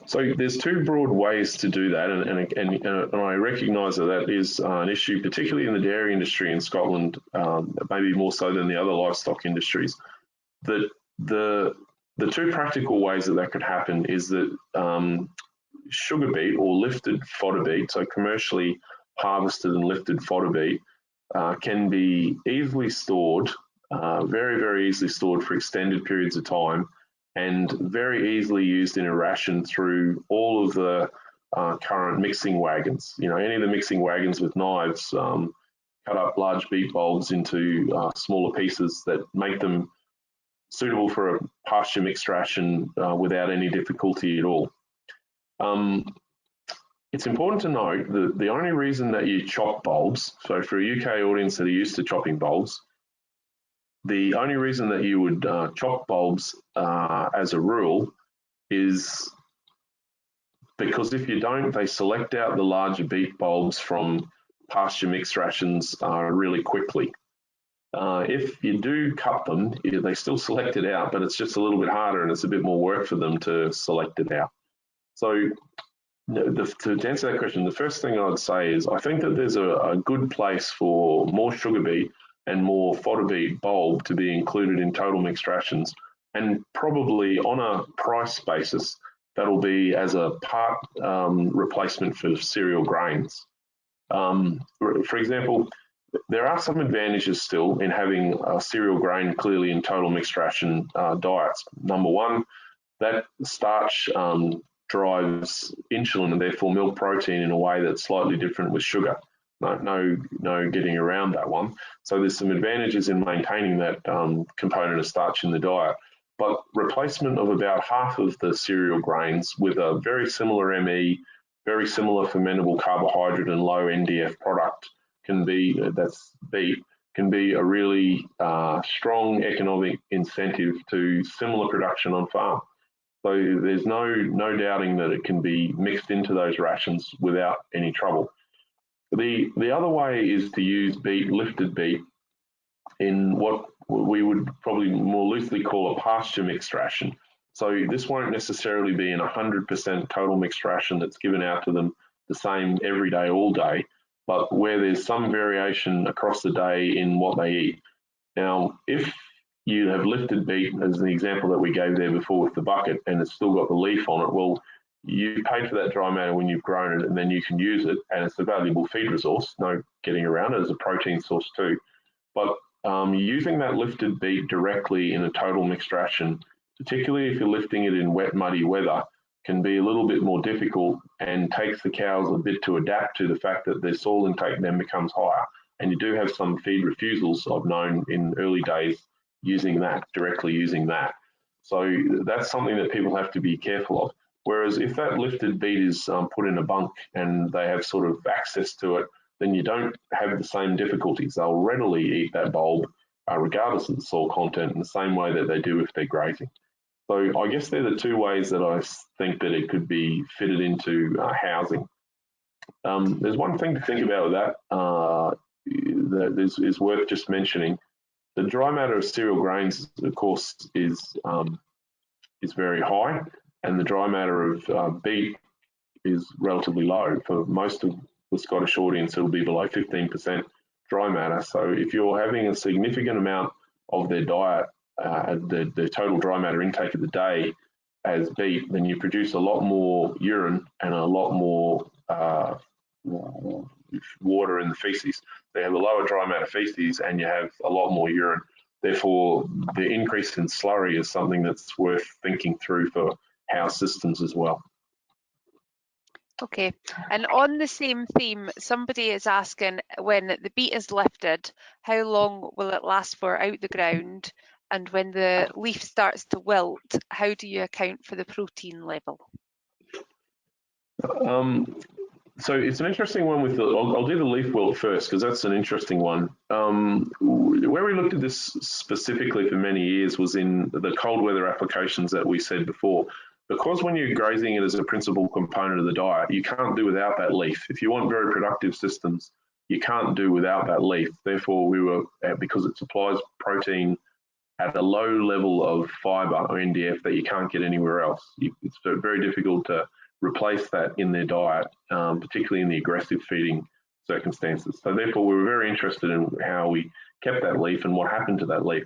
So there's two broad ways to do that, and I recognise that that is an issue, particularly in the dairy industry in Scotland, maybe more so than the other livestock industries. That the two practical ways that that could happen is that sugar beet or lifted fodder beet, so commercially harvested and lifted fodder beet, can be easily stored, very easily stored for extended periods of time, and very easily used in a ration through all of the current mixing wagons. You know, any of the mixing wagons with knives cut up large beet bulbs into smaller pieces that make them suitable for a pasture mixed ration without any difficulty at all. It's important to note that the only reason that you chop bulbs, so for a UK audience that are used to chopping bulbs, the only reason that you would chop bulbs as a rule is because if you don't, they select out the larger beet bulbs from pasture mixed rations really quickly. If you do cut them, they still select it out, but it's just a little bit harder and it's a bit more work for them to select it out. So to answer that question, the first thing I'd say is I think that there's a good place for more sugar beet and more fodder beet bulb to be included in total mixed rations, and probably on a price basis, that'll be as a part replacement for cereal grains. For example, there are some advantages still in having a cereal grain clearly in total mixed ration diets. Number one, that starch drives insulin and therefore milk protein in a way that's slightly different with sugar. No getting around that one. So there's some advantages in maintaining that component of starch in the diet. But replacement of about half of the cereal grains with a very similar ME, very similar fermentable carbohydrate and low NDF product can be, that's beet, can be a really strong economic incentive to similar production on farm. So there's no doubting that it can be mixed into those rations without any trouble. The other way is to use beet, lifted beet, in what we would probably more loosely call a pasture mixed ration. So this won't necessarily be in 100% total mixed ration that's given out to them the same every day, all day, but where there's some variation across the day in what they eat. Now, if you have lifted beet, as the example that we gave there before with the bucket, and it's still got the leaf on it, well, you paid for that dry matter when you've grown it, and then you can use it, and it's a valuable feed resource, no getting around it, as a protein source too. But using that lifted beet directly in a total mixed ration, particularly if you're lifting it in wet, muddy weather, can be a little bit more difficult and takes the cows a bit to adapt to the fact that their soil intake then becomes higher. And you do have some feed refusals I've known in early days using that, directly using that. So that's something that people have to be careful of. Whereas if that lifted beet is put in a bunk and they have sort of access to it, then you don't have the same difficulties. They'll readily eat that bulb regardless of the soil content in the same way that they do if they're grazing. So I guess they're the two ways that I think that it could be fitted into housing. There's one thing to think about with that that is worth just mentioning. The dry matter of cereal grains, of course, is very high, and the dry matter of beet is relatively low. For most of the Scottish audience, it'll be below 15% dry matter. So if you're having a significant amount of their diet, the total dry matter intake of the day as beet, then you produce a lot more urine and a lot more water in the feces. They have a lower dry matter feces and you have a lot more urine. Therefore, the increase in slurry is something that's worth thinking through for house systems as well. Okay, and on the same theme, somebody is asking, when the beet is lifted, how long will it last for out the ground? And when the leaf starts to wilt, how do you account for the protein level? So it's an interesting one with the, I'll do the leaf wilt first because that's an interesting one. Where we looked at this specifically for many years was in the cold weather applications that we said before. Because when you're grazing it as a principal component of the diet, you can't do without that leaf. If you want very productive systems, you can't do without that leaf. Therefore, we were, because it supplies protein at a low level of fibre or NDF that you can't get anywhere else. It's very difficult to replace that in their diet, particularly in the aggressive feeding circumstances. So therefore, we were very interested in how we kept that leaf and what happened to that leaf.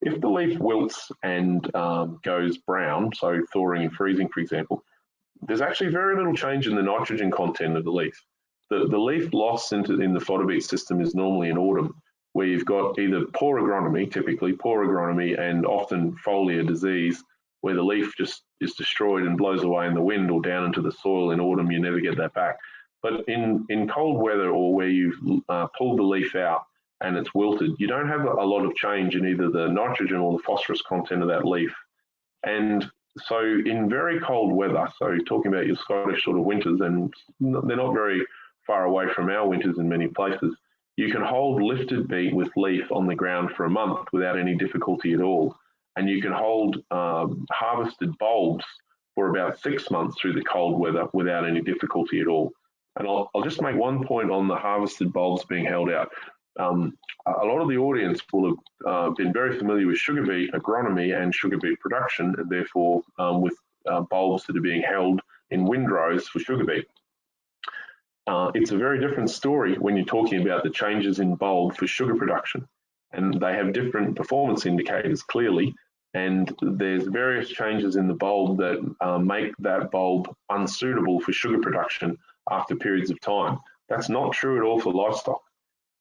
If the leaf wilts and goes brown, so thawing and freezing, for example, there's actually very little change in the nitrogen content of the leaf. The leaf loss in the fodder beet system is normally in autumn, where you've got either poor agronomy, typically poor agronomy, and often foliar disease, where the leaf just is destroyed and blows away in the wind or down into the soil in autumn. You never get that back. But in cold weather, or where you've pulled the leaf out and it's wilted, you don't have a lot of change in either the nitrogen or the phosphorus content of that leaf. And so in very cold weather, so talking about your Scottish sort of winters, and they're not very far away from our winters in many places, you can hold lifted beet with leaf on the ground for a month without any difficulty at all. And you can hold harvested bulbs for about 6 months through the cold weather without any difficulty at all. And I'll just make one point on the harvested bulbs being held out. A lot of the audience will have been very familiar with sugar beet agronomy and sugar beet production, and therefore with bulbs that are being held in windrows for sugar beet. It's a very different story when you're talking about the changes in bulb for sugar production, and they have different performance indicators clearly, and there's various changes in the bulb that make that bulb unsuitable for sugar production after periods of time. That's not true at all for livestock.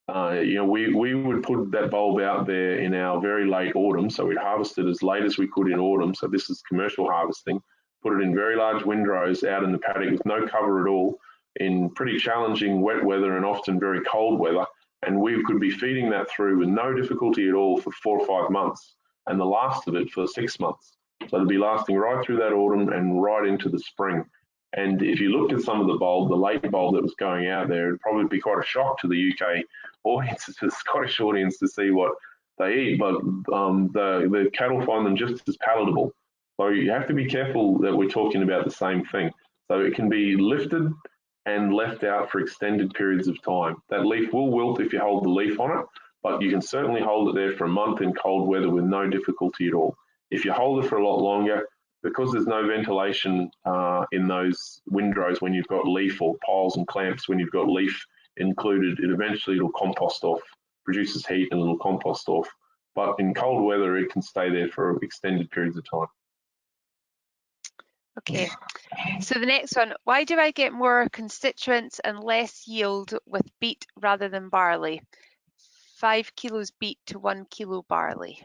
We would put that bulb out there in our very late autumn, so we'd harvest it as late as we could in autumn. So this is commercial harvesting. Put it in very large windrows out in the paddock with no cover at all, in pretty challenging wet weather and often very cold weather, and we could be feeding that through with no difficulty at all for 4 or 5 months, and the last of it for 6 months. So it'll be lasting right through that autumn and right into the spring. And if you looked at some of the bulb, the late bulb that was going out there, it'd probably be quite a shock to the UK audience, to the Scottish audience, to see what they eat. But the cattle find them just as palatable. So you have to be careful that we're talking about the same thing. So it can be lifted and left out for extended periods of time. That leaf will wilt if you hold the leaf on it, but you can certainly hold it there for a month in cold weather with no difficulty at all. If you hold it for a lot longer, because there's no ventilation in those windrows when you've got leaf, or piles and clamps when you've got leaf included, it'll compost off, produces heat and it'll compost off. But in cold weather, it can stay there for extended periods of time. Okay, so the next one, why do I get more constituents and less yield with beet rather than barley? 5 kilos beet to 1 kilo barley.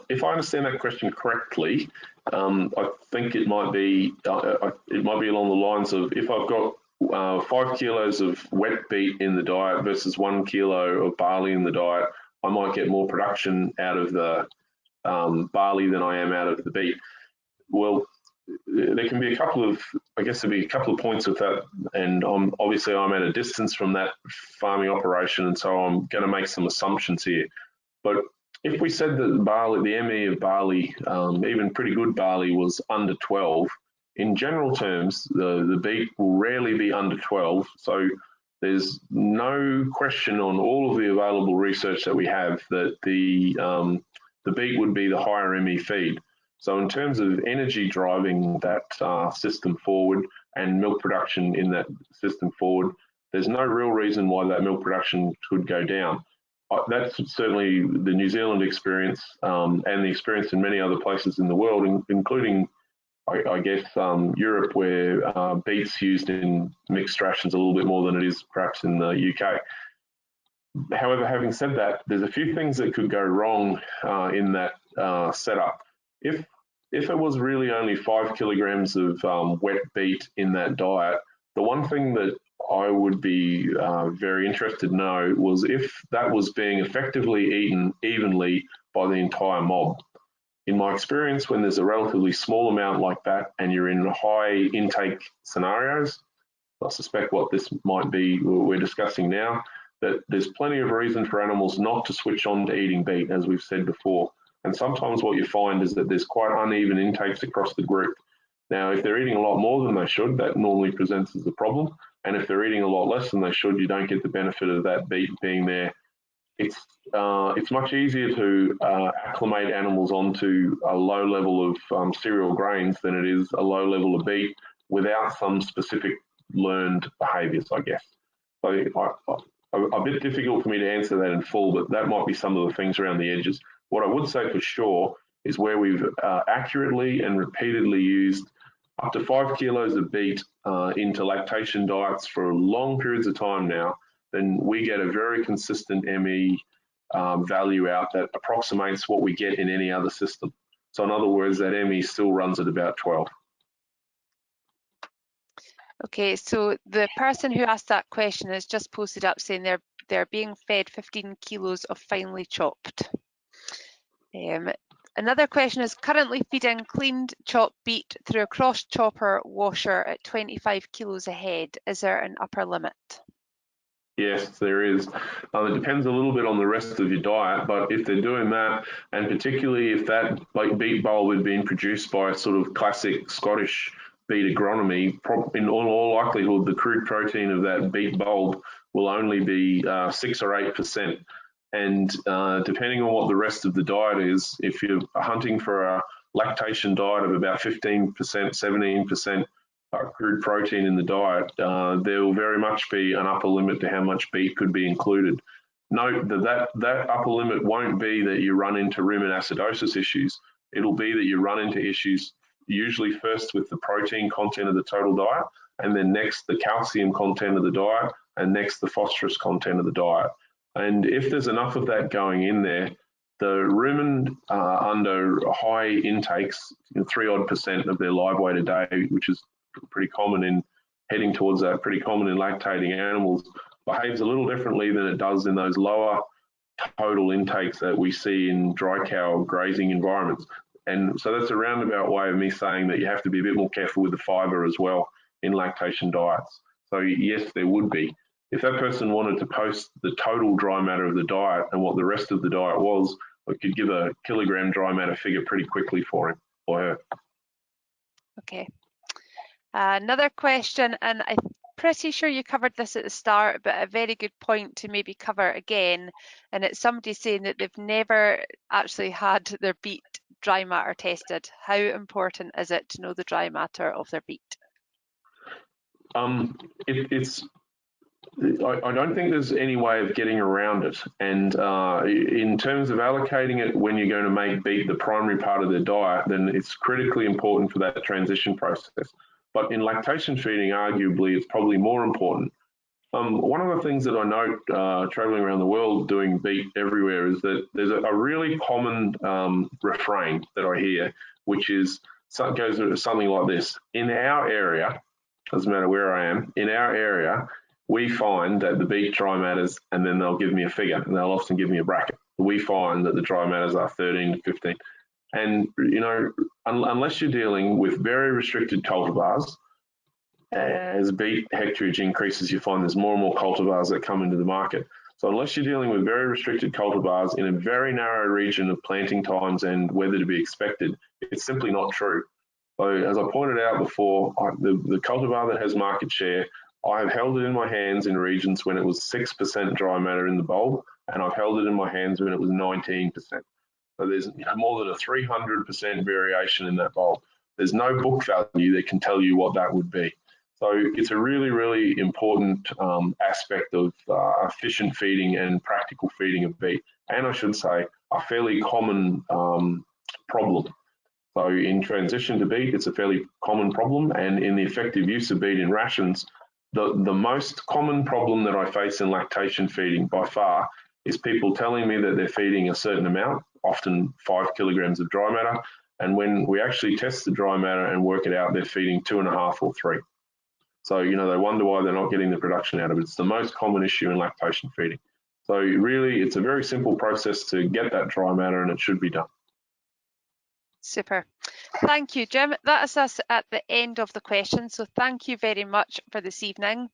If I understand that question correctly, I think it might be along the lines of, if I've got 5 kilos of wet beet in the diet versus 1 kilo of barley in the diet, I might get more production out of the barley than I am out of the beet. Well, there can be a couple of points with that, and I'm at a distance from that farming operation, and so I'm going to make some assumptions here. But if we said that barley, the ME of barley, even pretty good barley, was under 12, in general terms, the beet will rarely be under 12. So there's no question on all of the available research that we have that the beet would be the higher ME feed. So in terms of energy driving that system forward and milk production in that system forward, there's no real reason why that milk production could go down. That's certainly the New Zealand experience, and the experience in many other places in the world, including, I guess, Europe, where beet's used in mixed rations a little bit more than it is perhaps in the UK. However, having said that, there's a few things that could go wrong in that setup. If it was really only 5 kilograms of wet beet in that diet, the one thing that I would be very interested to know was if that was being effectively eaten evenly by the entire mob. In my experience, when there's a relatively small amount like that and you're in high intake scenarios, I suspect what this might be we're discussing now, that there's plenty of reason for animals not to switch on to eating beet, as we've said before. And sometimes what you find is that there's quite uneven intakes across the group. Now, if they're eating a lot more than they should, that normally presents as a problem. And if they're eating a lot less than they should, you don't get the benefit of that beet being there it's much easier to acclimate animals onto a low level of cereal grains than it is a low level of beet without some specific learned behaviours, I guess. So a bit difficult for me to answer that in full, but that might be some of the things around the edges. What I would say for sure is where we've accurately and repeatedly used up to 5 kilos of beet into lactation diets for long periods of time now, then we get a very consistent ME value out that approximates what we get in any other system. So in other words, that ME still runs at about 12. Okay, so the person who asked that question has just posted up saying they're being fed 15 kilos of finely chopped. Another question is currently feeding cleaned chopped beet through a cross chopper washer at 25 kilos a head. Is there an upper limit? Yes, there is. It depends a little bit on the rest of your diet, but if they're doing that, and particularly if that beet bulb had been produced by a sort of classic Scottish beet agronomy, in all likelihood, the crude protein of that beet bulb will only be 6 or 8%. And depending on what the rest of the diet is, if you're hunting for a lactation diet of about 15%, 17%, crude protein in the diet, there will very much be an upper limit to how much beet could be included. Note that upper limit won't be that you run into rumen acidosis issues. It'll be that you run into issues usually first with the protein content of the total diet, and then next the calcium content of the diet, and next the phosphorus content of the diet. And if there's enough of that going in there, the rumen under high intakes, 3% of their live weight a day, which is pretty common in heading towards that, pretty common in lactating animals, behaves a little differently than it does in those lower total intakes that we see in dry cow grazing environments. And so that's a roundabout way of me saying that you have to be a bit more careful with the fibre as well in lactation diets. So yes, there would be. If that person wanted to post the total dry matter of the diet and what the rest of the diet was, I could give a kilogram dry matter figure pretty quickly for him or her. Okay. Another question, and I'm pretty sure you covered this at the start, but a very good point to maybe cover again. And it's somebody saying that they've never actually had their beet dry matter tested. How important is it to know the dry matter of their beet? I don't think there's any way of getting around it. And in terms of allocating it when you're going to make beet the primary part of their diet, then it's critically important for that transition process. But in lactation feeding, arguably, it's probably more important. One of the things that I note traveling around the world doing beet everywhere is that there's a really common refrain that I hear, which is goes something like this. In our area, doesn't matter where I am, in our area, we find that the beet dry matters, and then they'll give me a figure, and they'll often give me a bracket. We find that the dry matters are 13 to 15. And, you know, unless you're dealing with very restricted cultivars, as beet hectarage increases, you find there's more and more cultivars that come into the market. So unless you're dealing with very restricted cultivars in a very narrow region of planting times and weather to be expected, it's simply not true. So as I pointed out before, the cultivar that has market share, I have held it in my hands in regions when it was 6% dry matter in the bulb, and I've held it in my hands when it was 19%. So there's more than a 300% variation in that bulb. There's no book value that can tell you what that would be. So it's a really, really important aspect of efficient feeding and practical feeding of beet. And I should say, a fairly common problem. So in transition to beet, it's a fairly common problem. And in the effective use of beet in rations, the most common problem that I face in lactation feeding by far is people telling me that they're feeding a certain amount, often 5 kilograms of dry matter. And when we actually test the dry matter and work it out, they're feeding 2.5 or 3. So, you know, they wonder why they're not getting the production out of it. It's the most common issue in lactation feeding. So really, it's a very simple process to get that dry matter, and it should be done. Super. Thank you, Jim. That is us at the end of the questions. So thank you very much for this evening.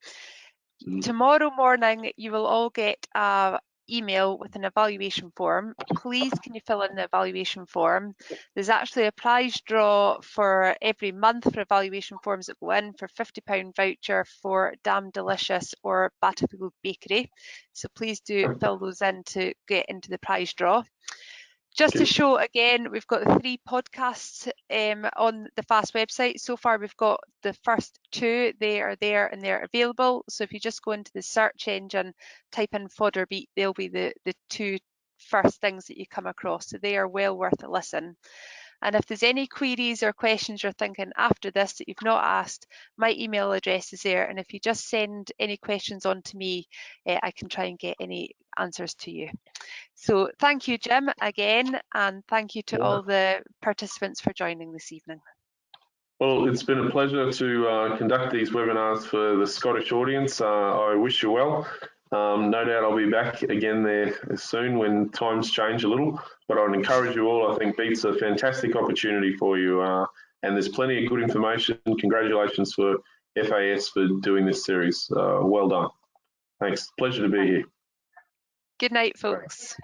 Tomorrow morning, you will all get an email with an evaluation form. Please can you fill in the evaluation form? There's actually a prize draw for every month for evaluation forms that go in for £50 voucher for Damn Delicious or Battlefield Bakery. So please do fill those in to get into the prize draw. Just to show again, we've got 3 podcasts on the FAST website. So far, we've got the first 2. They are there and they're available. So if you just go into the search engine, type in Fodder Beet, they'll be the 2 first things that you come across. So they are well worth a listen. And if there's any queries or questions you're thinking after this that you've not asked, my email address is there. And if you just send any questions on to me, I can try and get any answers to you. So thank you, Jim, again, and thank you to all the participants for joining this evening. Well, it's been a pleasure to conduct these webinars for the Scottish audience. I wish you well. No doubt I'll be back again there soon when times change a little, but I'd encourage you all. I think Beet's a fantastic opportunity for you, and there's plenty of good information. Congratulations for FAS for doing this series. Well done. Thanks. Pleasure to be here. Good night, folks.